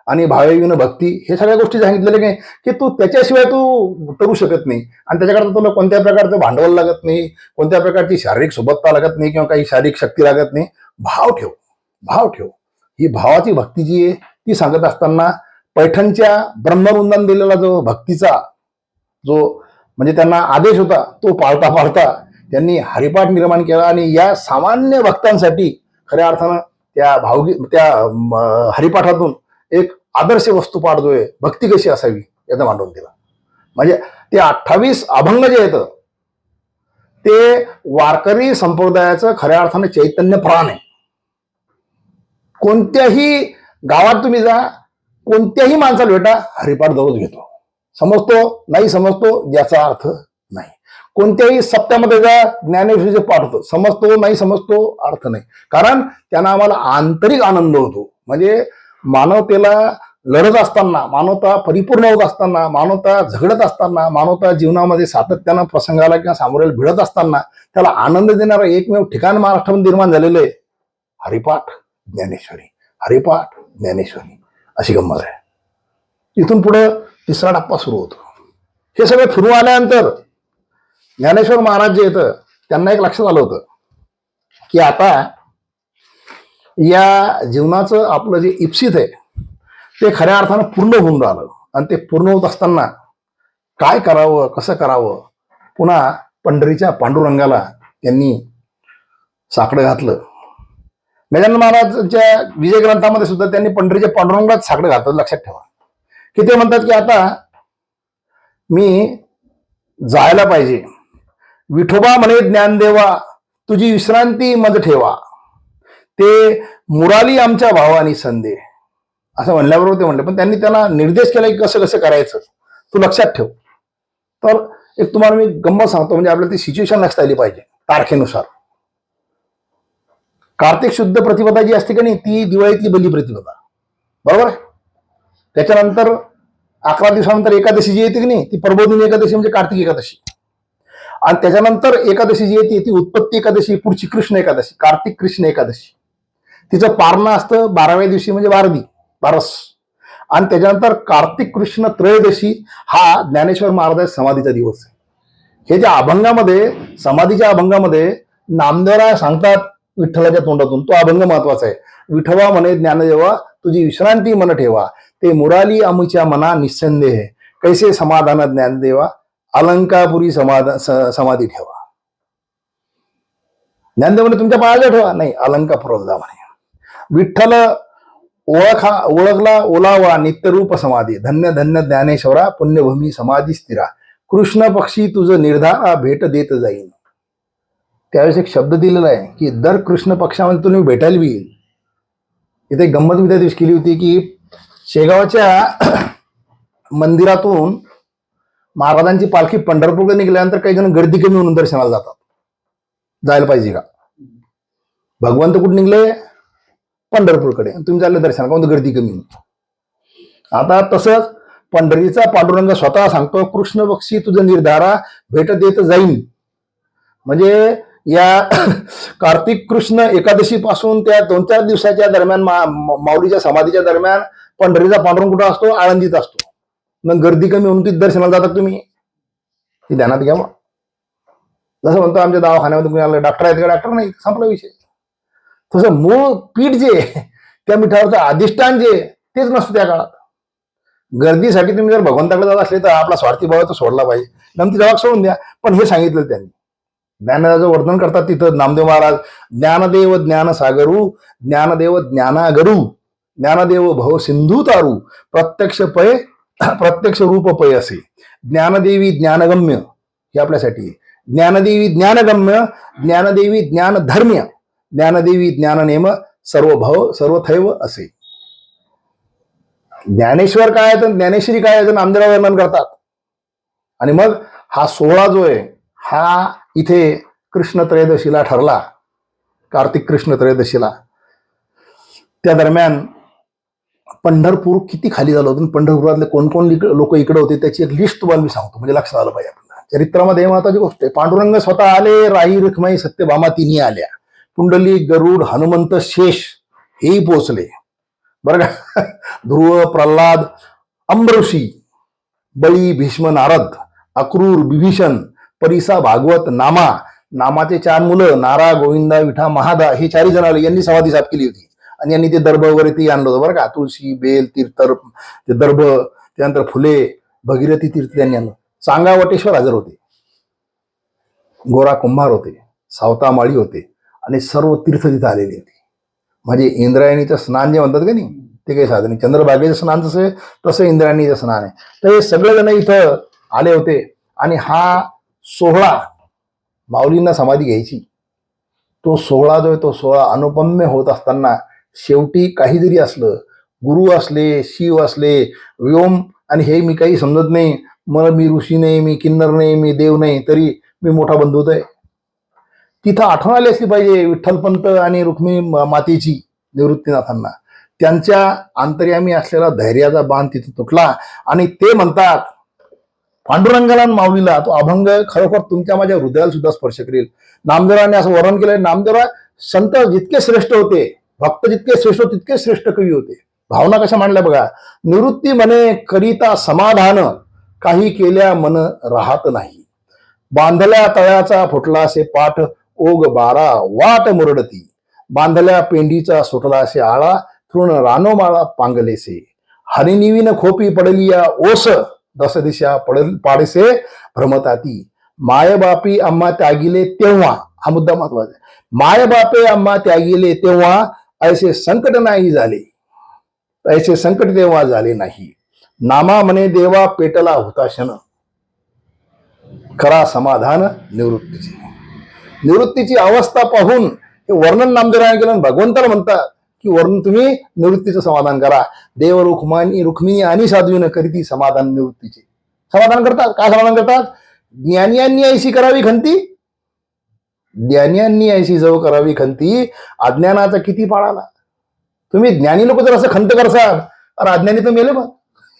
आणि भावेविन भक्ती, हे सगळ्या गोष्टी सांगितलेल्या काय की तू त्याच्याशिवाय तू करू शकत नाही. आणि त्याच्याकरता तुला कोणत्या प्रकारचं भांडवल लागत नाही, कोणत्या प्रकारची शारीरिक सोबतता लागत नाही, किंवा काही शारीरिक शक्ती लागत नाही. भाव ठेव. ही भावाची भक्ती जी आहे ती सांगत असताना पैठणच्या ब्रह्मवृंदाने दिलेला जो भक्तीचा जो म्हणजे त्यांना आदेश होता तो पाळता त्यांनी हरिपाठ निर्माण केला. आणि या सामान्य भक्तांसाठी खऱ्या अर्थानं त्या हरिपाठातून एक आदर्श वस्तुपाठ जो आहे, भक्ती कशी असावी याचा मांडून दिला. म्हणजे ते 28 अभंग जे आहेत ते वारकरी संप्रदायाचं खऱ्या अर्थाने चैतन्य प्राण आहे. कोणत्याही गावात तुम्ही जा, कोणत्याही माणसाला भेटा, हरिपाठ दररोज घेतो, समजतो नाही समजतो याचा अर्थ नाही. कोणत्याही सप्त्यामध्ये जा, ज्ञानेश्वरीचे पाठ होतं, समजतो नाही समजतो अर्थ नाही. कारण त्यांना आम्हाला आंतरिक आनंद होतो. म्हणजे मानवतेला लढत असताना, मानवता परिपूर्ण होत असताना, मानवता झगडत असताना, मानवता जीवनामध्ये सातत्यानं प्रसंगाला किंवा सामोरेला भिडत असताना त्याला आनंद देणारं एकमेव ठिकाण महाराष्ट्रामध्ये निर्माण झालेलं आहे, हरिपाठ ज्ञानेश्वरी. हरिपाठ ज्ञानेश्वरी अशी गंमत आहे. इथून पुढे तिसरा टप्पा सुरू होतो. हे सगळं फिरून आल्यानंतर ज्ञानेश्वर महाराज जे येतं त्यांना एक लक्षात आलं होतं की आता या जीवनाचं आपलं जे इप्सित आहे ते खऱ्या अर्थानं पूर्ण होऊन राहिलं. आणि ते पूर्ण होत असताना काय करावं, कसं करावं. पुन्हा पंढरीच्या पांडुरंगाला त्यांनी साकडं घातलं. गजानन महाराजांच्या विजय ग्रंथामध्ये सुद्धा त्यांनी पंढरीच्या पांडुरंगात साकडं घातलं. लक्षात ठेवा की ते म्हणतात की आता मी जायला पाहिजे. विठोबा म्हणे ज्ञानदेवा तुझी विश्रांती मज ठेवा, ते मुराली आमच्या भावानी संदे, असं म्हणल्याबरोबर ते म्हणले. पण त्यांनी त्यांना निर्देश केला की कसं कसं करायचं, तू लक्षात ठेव. तर एक तुम्हाला मी गंमत सांगतो, म्हणजे आपल्याला ती सिच्युएशन लक्षात आली पाहिजे तारखेनुसार. कार्तिक शुद्ध प्रतिपदा जी असते का नाही, ती दिवाळीतली बली प्रतिपदा, बरोबर आहे. त्याच्यानंतर 11 दिवसानंतर एकादशी जी येते की नाही, ती प्रबोधिनी एकादशी म्हणजे कार्तिक एकादशी. आणि त्याच्यानंतर एकादशी जी येते ती उत्पत्ती एकादशी, पुढची कृष्ण एकादशी, कार्तिक कृष्ण एकादशी. तिचं पारणं असतं 12व्या दिवशी म्हणजे बारस. आणि त्याच्यानंतर कार्तिक कृष्ण त्रयोदशी हा ज्ञानेश्वर महाराज समाधीचा दिवस आहे. हे ज्या अभंगामध्ये, समाधीच्या अभंगामध्ये नामदेवराय सांगतात विठ्ठलाच्या तोंडातून, तो अभंग महत्वाचा आहे. विठवा म्हणे ज्ञानदेवा तुझी विश्रांती मन ठेवा, ते मुराली आमुच्या मना निसंदेह, कैसे समाधान ज्ञानदेवा अलंकापुरी समाधी ठेवा. ज्ञानदेव म्हणे तुमच्या पायाला ठेवा, नाही अलंकापुरात जा म्हणे. विठ्ठल ओळखला ओलावा नित्यरूप समाधी, धन्य धन्य ज्ञानेश्वरा पुण्यभूमी समाधी स्थिरा, कृष्ण पक्षी तुझं निर्धारा भेट देत जाईन. त्यावेळेस एक शब्द दिलेला आहे की दर कृष्ण पक्षामध्ये तुम्ही भेटायला बी येईल. इथे गंमत मी त्या दिवशी केली होती की शेगावच्या मंदिरातून महाराजांची पालखी पंढरपूरकडे निघाल्यानंतर काही जण गर्दी कमी म्हणून दर्शनाला जातात. जायला पाहिजे का? भगवंत कुठे निघले? पंढरपूरकडे. तुम्ही चालले दर्शनाला, कोणतं गर्दी कमी. आता तसंच पंढरीचा पांडुरंग स्वतः सांगतो कृष्ण पक्षी तुझं निर्धारा भेट देत जाईन. म्हणजे या कार्तिक कृष्ण एकादशी पासून त्या 2-4 दिवसाच्या दरम्यान माऊलीच्या समाधीच्या दरम्यान पंढरीचा पांडुरंग कुठं असतो? आळंदीत असतो. मग गर्दी कमी म्हणून तिथे दर्शनाला जातात तुम्ही, ती ध्यानात घ्यावा. जसं म्हणतो आमच्या दवाखान्यामध्ये कुणी आलं, डॉक्टर आहेत का? डॉक्टर नाही, संपला विषय. तसं मूळ पीठ जे त्या मिठावरचं अधिष्ठान जे तेच नसतं त्या काळात. गर्दीसाठी तुम्ही जर भगवंताकडे जात असले तर आपला स्वार्थी भाव तो सोडला पाहिजे, नमती जबाब सोडून द्या. पण हे सांगितलं त्यांनी. ज्ञानदेवाचं वर्णन करतात तिथं नामदेव महाराज, ज्ञानदेव ज्ञान सागरू, ज्ञानदेव ज्ञानागरू, ज्ञानदेव भव सिंधू तारू, प्रत्यक्ष रूप पय असे, ज्ञानदेवी ज्ञानगम्य, हे आपल्यासाठी. ज्ञानदेवी ज्ञानगम्य, ज्ञानदेवी ज्ञानधर्म्य, ज्ञानदेवी ज्ञाननेम, सर्वभव सर्वथैव असे. ज्ञानेश्वर काय आहे तर ज्ञानेश्वरी काय आहे तर नामदेवराव वर्णन करतात. आणि मग हा सोहळा जो आहे हा इथे कृष्ण त्रयोदशीला ठरला, कार्तिक कृष्ण त्रयोदशीला. त्या दरम्यान पंढरपूर किती खाली झालं होतं, पंढरपुरातले कोण कोण लोक इकडे होते त्याची एक लिस्ट तुम्हाला मी सांगतो, म्हणजे लक्षात आलं पाहिजे आपल्याला. चरित्रामध्ये महत्वाची गोष्ट आहे. पांडुरंग स्वतः आले, राही रुक्माई सत्यभामा तिन्ही आल्या, पुंडली गरुड हनुमंत शेष हेही पोचले, बरं का. ध्रुव प्रल्हाद अंबऋषी, बळी भीष्म नारद, अक्रूर विभीषण, परिसा भागवत नामाचे 4 मुलं नारा गोविंदा विठा महादा, हे 4 जण आले. यांनी समाधी साफ केली होती आणि यांनी ते दर्भ वगैरे ते आणलं होतं, बरं का. तुळशी बेल तीर्थर ते दर्भ, त्यानंतर फुले भगीरथी तीर्थ त्यांनी आणलं. चांगावटेश्वर हजर होते, गोरा कुंभार होते, सावता माळी होते आणि सर्व तीर्थ तिथे आलेली होती. म्हणजे इंद्रायणीचं स्नान जे म्हणतात का नाही, ते काही साधन नाही. चंद्रभागेचं स्नान जसं आहे तसं इंद्रायणीचं स्नान आहे. तर हे सगळेजण इथं आले होते. आणि हा सोहळा माऊलींना समाधी घ्यायची, तो सोहळा जो आहे तो सोहळा अनुपम्य होत असताना शेवटी काही जरी असलं, गुरु असले, शिव असले, व्योम, आणि हे मी काही समजत नाही, मला मी ऋषी नाही, मी किन्नर नाही, मी देव नाही, तरी मी मोठा बंधूत आहे. तिथं आठवण आली असली पाहिजे विठ्ठलपंत आणि रुक्मिणी मातेची, निवृत्तीनाथांना. त्यांच्या अंतर्यामी असलेला धैर्याचा बांध तिथे तुटला. आणि ते म्हणतात पांडुरंगाला माऊलीला तो अभंग खरोखर तुमच्या माझ्या हृदयाला सुद्धा स्पर्श करेल. नामदेवराने असं वर्णन केलंय, नामदेवराय संत जितके श्रेष्ठ होते, भक्त जितके श्रेष्ठ होते तितके श्रेष्ठ कवी होते. भावना कशा मांडल्या बघा. निवृत्ती म्हणे करिता समाधान, काही केल्या मन राहत नाही, बांधल्या तळ्याचा फुटला असे पाठ, ओग 12 वाट मुरडती, बांधल्या पेंडीचा सुटला असे आळा, तृण रानोमाळा पांगलेसे, हरिनिवीन खोपी पडली या ओस, 10 दिशा पाडसे भ्रमताती, मायबापी आम्हा त्यागिले तेव्हा, हा मुद्दा महत्वाचा आहे, मायबापे आम्हा त्यागिले तेव्हा, ऐसे संकट नाही झाले, ऐसे संकट तेव्हा झाले नाही, नामा म्हणे देवा पेटला हुताशन, खरा समाधान निवृत्तीची. निवृत्तीची अवस्था पाहून हे वर्णन नामदेवरायाने केलं. भगवंताला म्हणतात की वर्णन तुम्ही निवृत्तीचं समाधान करा. देव रुक्मिणी आणि साध्वीनं करीती समाधान निवृत्तीचे. समाधान करतात. काय समाधान करतात? ज्ञानियांनी ऐशी करावी खंती, ज्ञानियांनी ऐशी जव करावी खंती, अज्ञानाचा किती पाळाला. तुम्ही ज्ञानी लोक जर असं खंत करसाल, तर अज्ञानी तर मेले मग.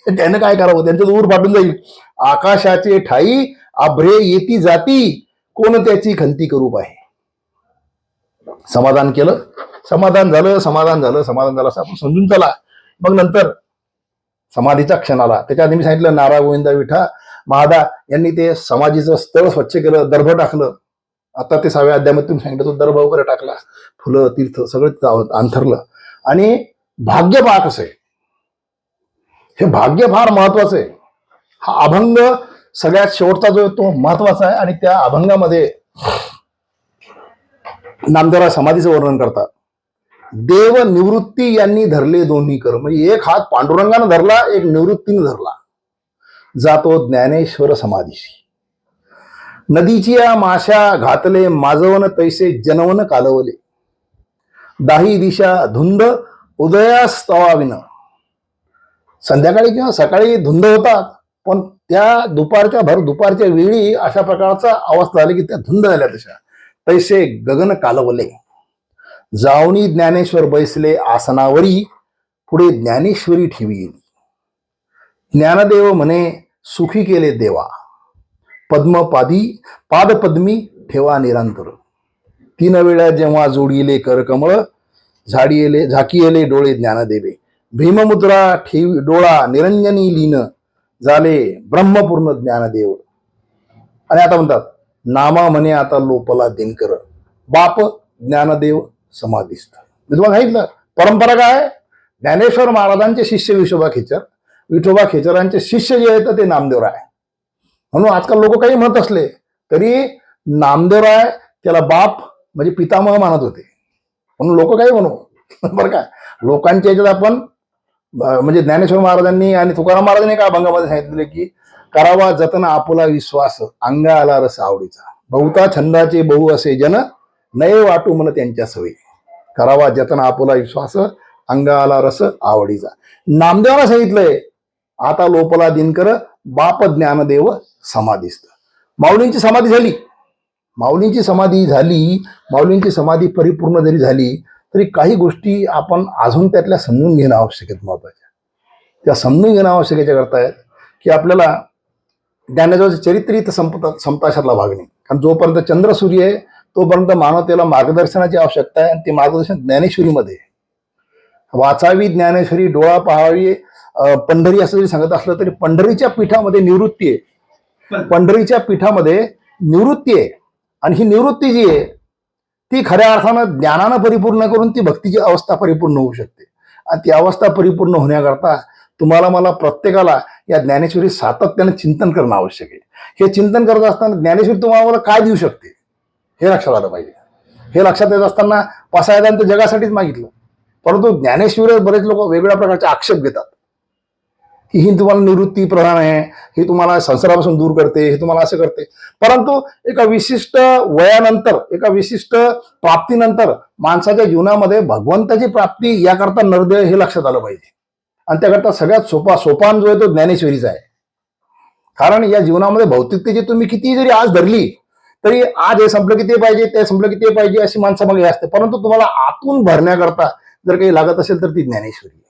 त्यानं काय करावं? त्यांचं दूर फाटून जाईल. आकाशाचे ठाई आभ्रे येती जाती, कोण त्याची खंती करू पाहे. समाधान केलं, समाधान झालं, समाधान झालं, समाधान झालं असं आपण समजून चला. मग नंतर समाधीचा क्षण आला. त्याच्या आधी मी सांगितलं नारा गोविंदा विठा महादा यांनी ते समाधीचं स्थळ स्वच्छ केलं, दर्भ टाकलं. आता ते 6व्या अध्यायामध्ये तुम्ही सांगितलं तो दर्भ वगैरे टाकला, फुलं तीर्थ सगळं अंथरलं. आणि भाग्य पहा कसं आहे, हे भाग्य फार महत्वाचं आहे. हा अभंग सगळ्यात शेवटचा जो तो महत्वाचा आहे. आणि त्या अभंगामध्ये नामदेवराय समाधीचं वर्णन करतात. देव निवृत्ती यांनी धरले दोन्ही कर, म्हणजे एक हात पांडुरंगानं धरला, एक निवृत्तीनं धरला. जातो ज्ञानेश्वर समाधीशी. नदीची माशा घातले माजवन तैसे जनवन कालवले, दाही दिशा धुंद उदयास तवाविन. संध्याकाळी किंवा सकाळी धुंद होतात, पण त्या दुपारच्या भर दुपारच्या वेळी अशा प्रकारचा अवस्था झाली की त्या धुंद झाल्या तशा. तैसे गगन कालवले, जावणी ज्ञानेश्वर बैसले आसनावरी, पुढे ज्ञानेश्वरी ठेवी. ज्ञानदेव म्हणे सुखी केले देवा, पद्मपादी पादपद्मी ठेवा निरंतर. 3 वेळा जेव्हा जोडिले करकमळ, झाकियले डोळे ज्ञानदेवे. भीममुद्रा ठेवी डोळा निरंजनी लीन, झाले ब्रह्मपूर्ण ज्ञानदेव. आणि आता म्हणतात नामा म्हणे आता लोपला दिनकर, बाप ज्ञानदेव समाधीस्थ. मी तुम्हाला सांगितलं परंपरा काय. ज्ञानेश्वर महाराजांचे शिष्य विठोबा खेचरांचे शिष्य जे आहेत ते नामदेवराय. म्हणून आजकाल लोक काही म्हणत असले तरी नामदेवराय त्याला बाप म्हणजे पितामह मानत होते. म्हणून लोक काही म्हणू बरं का. लोकांच्या याच्यात आपण म्हणजे ज्ञानेश्वर महाराजांनी आणि तुकाराम महाराजांनी एका अभंगामध्ये सांगितले की करावा जतन आपुला विश्वास, अंगा आला रस आवडीचा. बहुता छंदाचे बहु असे जन, नये वाटू मन त्यांच्या सवयी. करावा जतन आपुला विश्वास, अंगा आला रस आवडीचा. नामदेवाला सांगितलंय आता लोपला दिनकर, बाप ज्ञानदेव समाधीस्थ. माऊलींची समाधी झाली, माऊलींची समाधी परिपूर्ण जरी झाली तरी काही गोष्टी आपण अजून त्यातल्या समजून घेणं आवश्यक आहेत. महत्वाच्या त्या समजून घेणं आवश्यक याच्या करता आहेत की आपल्याला ज्ञानेश्वराचं चरित्र इथं संपताशातला भाग नाही. कारण जोपर्यंत चंद्र सूर्य आहे तोपर्यंत मानवतेला मार्गदर्शनाची आवश्यकता आहे. आणि ते मार्गदर्शन ज्ञानेश्वरीमध्ये. वाचावी ज्ञानेश्वरी डोळा पहावी पंढरी असं जरी सांगत असलं तरी पंढरीच्या पीठामध्ये निवृत्ती आहे. पंढरीच्या पीठामध्ये निवृत्ती आहे. आणि ही निवृत्ती जी आहे ती खऱ्या अर्थानं ज्ञानानं परिपूर्ण करून ती भक्तीची अवस्था परिपूर्ण होऊ शकते. आणि ती अवस्था परिपूर्ण होण्याकरता तुम्हाला मला प्रत्येकाला या ज्ञानेश्वरी सातत्यानं चिंतन करणं आवश्यक आहे. हे चिंतन करत असताना ज्ञानेश्वरी तुम्हाला काय देऊ शकते हे लक्षात आलं पाहिजे. हे लक्षात येत असताना पसायदान तर जगासाठीच मागितलं, परंतु ज्ञानेश्वरीवर बरेच लोक वेगवेगळ्या प्रकारचे आक्षेप घेतात की ही तुम्हाला निवृत्ती प्रधान आहे, हे तुम्हाला संसारापासून दूर करते, हे तुम्हाला असं करते. परंतु एका विशिष्ट वयानंतर, एका विशिष्ट प्राप्तीनंतर माणसाच्या जीवनामध्ये भगवंताची प्राप्ती याकरता नरदेव हे लक्षात आलं पाहिजे. आणि त्याकरता सगळ्यात सोपान जो आहे तो ज्ञानेश्वरीचा आहे. कारण या जीवनामध्ये भौतिकतेची तुम्ही किती जरी आज धरली तरी आज हे संपलं की ते पाहिजे, ते संपलं की ते पाहिजे अशी माणसं मग हे असते. परंतु तुम्हाला आतून भरण्याकरता जर काही लागत असेल तर ती ज्ञानेश्वरी.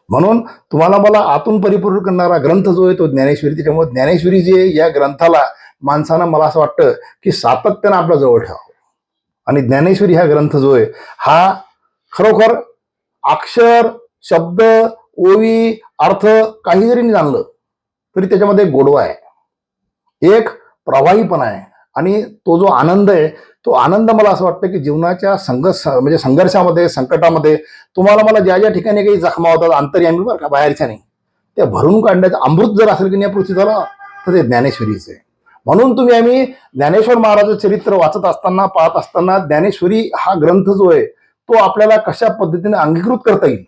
म्हणून तुम्हाला मला आतून परिपूर्ण करणारा ग्रंथ जो आहे तो ज्ञानेश्वरी. त्याच्यामुळे ज्ञानेश्वरी जी आहे या ग्रंथाला माणसानं मला असं वाटतं की सातत्यानं आपल्या जवळ ठेवावं. आणि ज्ञानेश्वरी हा ग्रंथ जो आहे हा खरोखर अक्षर शब्द ओवी अर्थ काही जरी जाणलं तरी त्याच्यामध्ये गोडवा आहे, एक प्रवाहीपणा आहे. आणि तो जो आनंद आहे तो आनंद मला असं वाटतं की जीवनाच्या संघर्षामध्ये संकटामध्ये तुम्हाला मला ज्या ज्या ठिकाणी काही जखमा होतात अंतर्यामी बरं का बाहेरच्या नाही, त्या भरून काढण्याचं अमृत जर असेल की नाही पृथ्वीला तर ते ज्ञानेश्वरीच आहे. म्हणून तुम्ही आम्ही ज्ञानेश्वर महाराजांचं चरित्र वाचत असताना पाहत असताना ज्ञानेश्वरी हा ग्रंथ जो आहे तो आपल्याला कशा पद्धतीने अंगीकृत करता येईल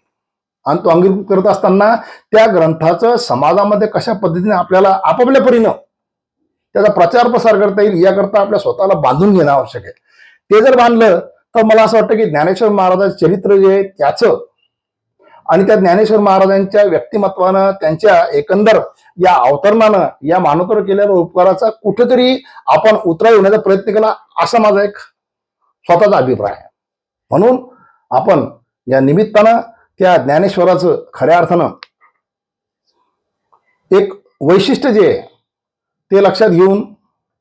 आणि तो अंगीकृत करत असताना त्या ग्रंथाचं समाजामध्ये कशा पद्धतीने आपल्याला आपापल्या परीनं त्याचा प्रचार प्रसार करता येईल याकरता आपल्या स्वतःला बांधून घेणं आवश्यक आहे. ते जर बांधलं तर मला असं वाटतं की ज्ञानेश्वर महाराजांचं चरित्र जे आहे त्याचं आणि त्या ज्ञानेश्वर महाराजांच्या व्यक्तिमत्वानं त्यांच्या एकंदर या अवतरणानं, या मानवतेवर केलेल्या उपकाराचा कुठेतरी आपण उतराई होण्याचा प्रयत्न केला, असा माझा एक स्वतःचा अभिप्राय आहे. म्हणून आपण या निमित्तानं त्या ज्ञानेश्वराचं खऱ्या अर्थानं एक वैशिष्ट्य जे आहे ते लक्षात घेऊन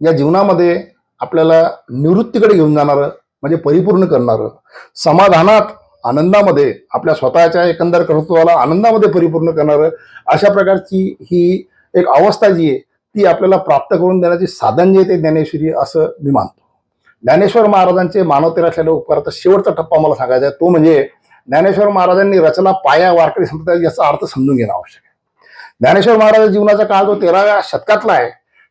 या जीवनामध्ये आपल्याला निवृत्तीकडे घेऊन जाणारं, म्हणजे परिपूर्ण करणारं, समाधानात, आनंदामध्ये, आपल्या स्वतःच्या एकंदर कर्तृत्वाला आनंदामध्ये परिपूर्ण करणारं, अशा प्रकारची ही एक अवस्था जी आहे ती आपल्याला प्राप्त करून देण्याचे साधन जे आहे ते ज्ञानेश्वरी, असं मी मानतो. ज्ञानेश्वर महाराजांचे मानवतेला असलेल्या उपकाराचा शेवटचा टप्पा मला सांगायचा आहे, तो म्हणजे ज्ञानेश्वर महाराजांनी रचला पाया वारकरी संप्रदाय, याचा अर्थ समजून घेणं आवश्यक आहे. ज्ञानेश्वर महाराज जीवनाचा काळ जो 13व्या शतकातला आहे,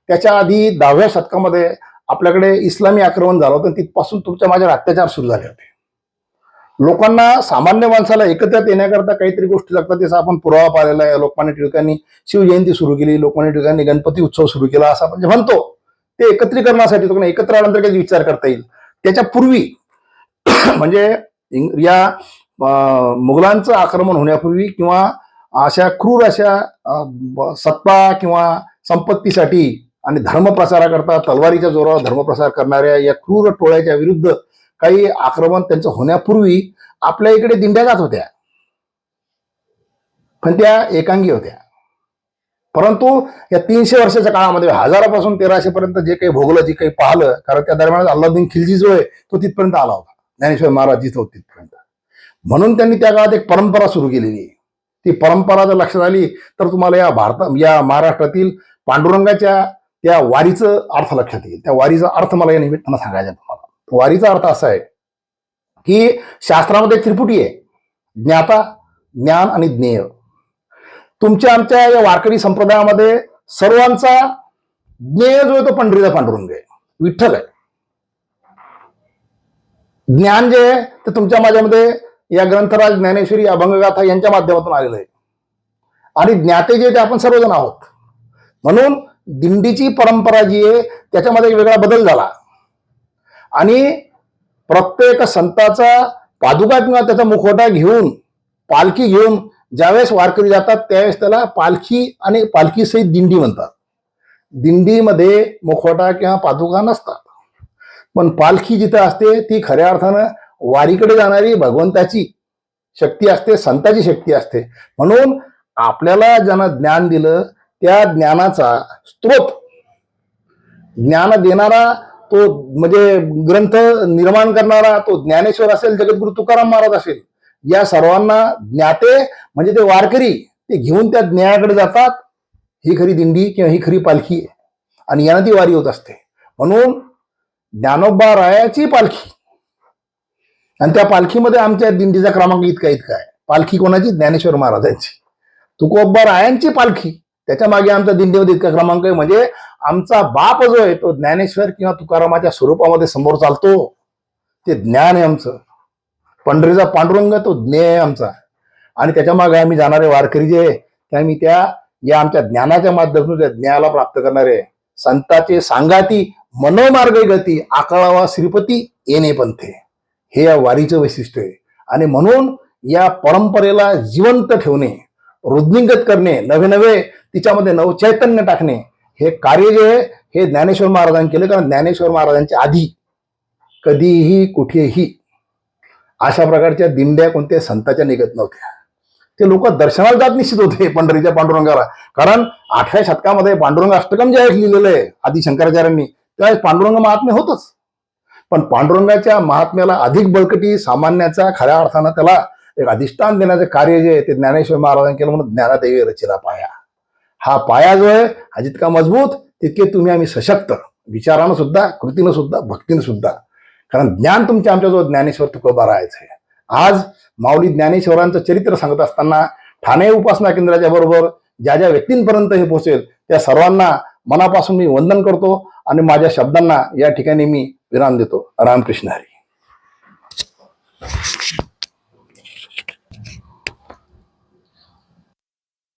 त्याच्या आधी 10व्या शतकामध्ये आपल्याकडे इस्लामी आक्रमण झालं होतं. तिथपासून तुमच्या माझ्यावर अत्याचार सुरू झाले होते. लोकांना, सामान्य माणसाला एकत्रित येण्याकरता काहीतरी गोष्टी लागतात, त्याचा आपण पुरावा पाहिलेला आहे. लोकमान्य टिळकांनी शिवजयंती सुरू केली, लोकमान्य टिळकांनी गणपती उत्सव सुरू केला, असं आपण जे म्हणतो ते एकत्रीकरणासाठी. तो एकत्र आल्यानंतर काही विचार करता येईल. त्याच्या पूर्वी म्हणजे या मुघलांचं आक्रमण होण्यापूर्वी किंवा अशा क्रूर अशा सत्ता किंवा संपत्तीसाठी आणि धर्मप्रसाराकरता तलवारीच्या जोरावर धर्मप्रसार करणाऱ्या या क्रूर टोळ्याच्या विरुद्ध काही आक्रमण त्यांचं होण्यापूर्वी आपल्या इकडे दिंड्या जात होत्या, पण त्या एकांगी होत्या. परंतु या 300 वर्षाच्या काळामध्ये हजारापासून 1300 पर्यंत जे काही भोगलं, जे काही पाहिलं, कारण त्या दरम्यान अल्लाउद्दीन खिलजी जो आहे तो तिथपर्यंत आला होता, ज्ञानेश्वर महाराज जिथं होते तिथपर्यंत. म्हणून त्यांनी त्या काळात एक परंपरा सुरू केलेली आहे. ती परंपरा जर लक्षात आली तर तुम्हाला या महाराष्ट्रातील पांडुरंगाच्या त्या वारीचं अर्थ लक्षात येईल. त्या वारीचा अर्थ मला या निमित्तानं सांगायचा तुम्हाला. वारीचा अर्थ असा आहे की शास्त्रामध्ये त्रिपुटी आहे, ज्ञाता, ज्ञान आणि ज्ञेय. तुमच्या आमच्या या वारकरी संप्रदायामध्ये सर्वांचा ज्ञेय जो आहे तो पंढरीचा पांडुरंग आहे, विठ्ठल आहे. ज्ञान जे आहे ते तुमच्या माझ्यामध्ये या ग्रंथराज, ज्ञानेश्वरी, अभंगगाथा यांच्या माध्यमातून आलेलं आहे. आणि ज्ञाते जे ते आपण सर्वजण आहोत. म्हणून दिंडीची परंपरा जी आहे त्याच्यामध्ये एक वेगळा बदल झाला आणि प्रत्येक संताचा पादुका किंवा त्याचा मुखवटा घेऊन, पालखी घेऊन ज्यावेळेस वारकरी जातात त्यावेळेस त्याला पालखी आणि पालखी सहित दिंडी म्हणतात. दिंडीमध्ये मुखवटा किंवा पादुका नसतात, पण पालखी जिथं असते ती खऱ्या अर्थानं वारीकडे जाणारी भगवंताची शक्ती असते, संताची शक्ती असते. म्हणून आपल्याला ज्यानं ज्ञान दिलं त्या ज्ञानाचा स्रोत, ज्ञान देणारा तो म्हणजे ग्रंथ निर्माण करणारा तो ज्ञानेश्वर असेल, जगद्गुरु तुकाराम महाराज असेल, या सर्वांना ज्ञाते म्हणजे ते वारकरी ते घेऊन त्या ज्ञानाकडे जातात. ही खरी दिंडी किंवा ही खरी पालखी आहे आणि यानं ती वारी होत असते. म्हणून ज्ञानोबा रायाची पालखी आणि त्या पालखीमध्ये आमच्या दिंडीचा क्रमांक इतका आहे. पालखी कोणाची? ज्ञानेश्वर महाराजांची. तुकोबा रायांची पालखी, त्याच्या मागे आमच्या दिंडीमध्ये इतका क्रमांक आहे. म्हणजे आमचा बाप जो आहे तो ज्ञानेश्वर किंवा तुकारामाच्या स्वरूपामध्ये समोर चालतो. ते ज्ञान आहे आमचं. पंढरीचा पांडुरंग तो ज्ञेय आहे आमचा. आणि त्याच्या मागे आम्ही जाणारे वारकरी जे आहे ते आम्ही या आमच्या ज्ञानाच्या माध्यमातून त्या ज्ञानाला प्राप्त करणारे संताचे सांगाती मनोमार्ग गती आकळावा श्रीपती येणे पंथे, हे या वारीचं वैशिष्ट्य आहे. आणि म्हणून या परंपरेला जिवंत ठेवणे, वृद्धिंगत करणे, नवे तिच्यामध्ये नवचैतन्य टाकणे, हे कार्य जे आहे हे ज्ञानेश्वर महाराजांनी केलं. कारण ज्ञानेश्वर महाराजांच्या आधी कधीही कुठेही अशा प्रकारच्या दिंड्या कोणत्या संतांच्या निघत नव्हत्या. ते लोक दर्शनाला जात निश्चित होते पंढरीच्या पांडुरंगाला. कारण 8व्या शतकामध्ये पांडुरंग अष्टकम जे लिहिलेलं आहे आदी शंकराचार्यांनी, त्यावेळेस पांडुरंग महात्म्य होतच. पण पांडुरंगाच्या महात्म्याला अधिक बळकटी, सामान्याचा खऱ्या अर्थानं त्याला एक अधिष्ठान देण्याचं कार्य जे आहे ते ज्ञानेश्वर महाराजांनी केलं. म्हणून ज्ञानादेवी रचिला पाया. हा पाया जो आहे हा जितका मजबूत तितके तुम्ही आम्ही सशक्त, विचारानं सुद्धा, कृतीनं सुद्धा, भक्तीनं सुद्धा. कारण ज्ञान तुमच्या आमच्या जो ज्ञानेश्वर तुकोबा रायाचं आहे. आज माऊली ज्ञानेश्वरांचं चरित्र सांगत असताना ठाणे उपासना केंद्राच्या बरोबर ज्या ज्या व्यक्तींपर्यंत हे पोहोचेल त्या सर्वांना मनापासून मी वंदन करतो आणि माझ्या शब्दांना या ठिकाणी मी विराम देतो. रामकृष्ण हरी.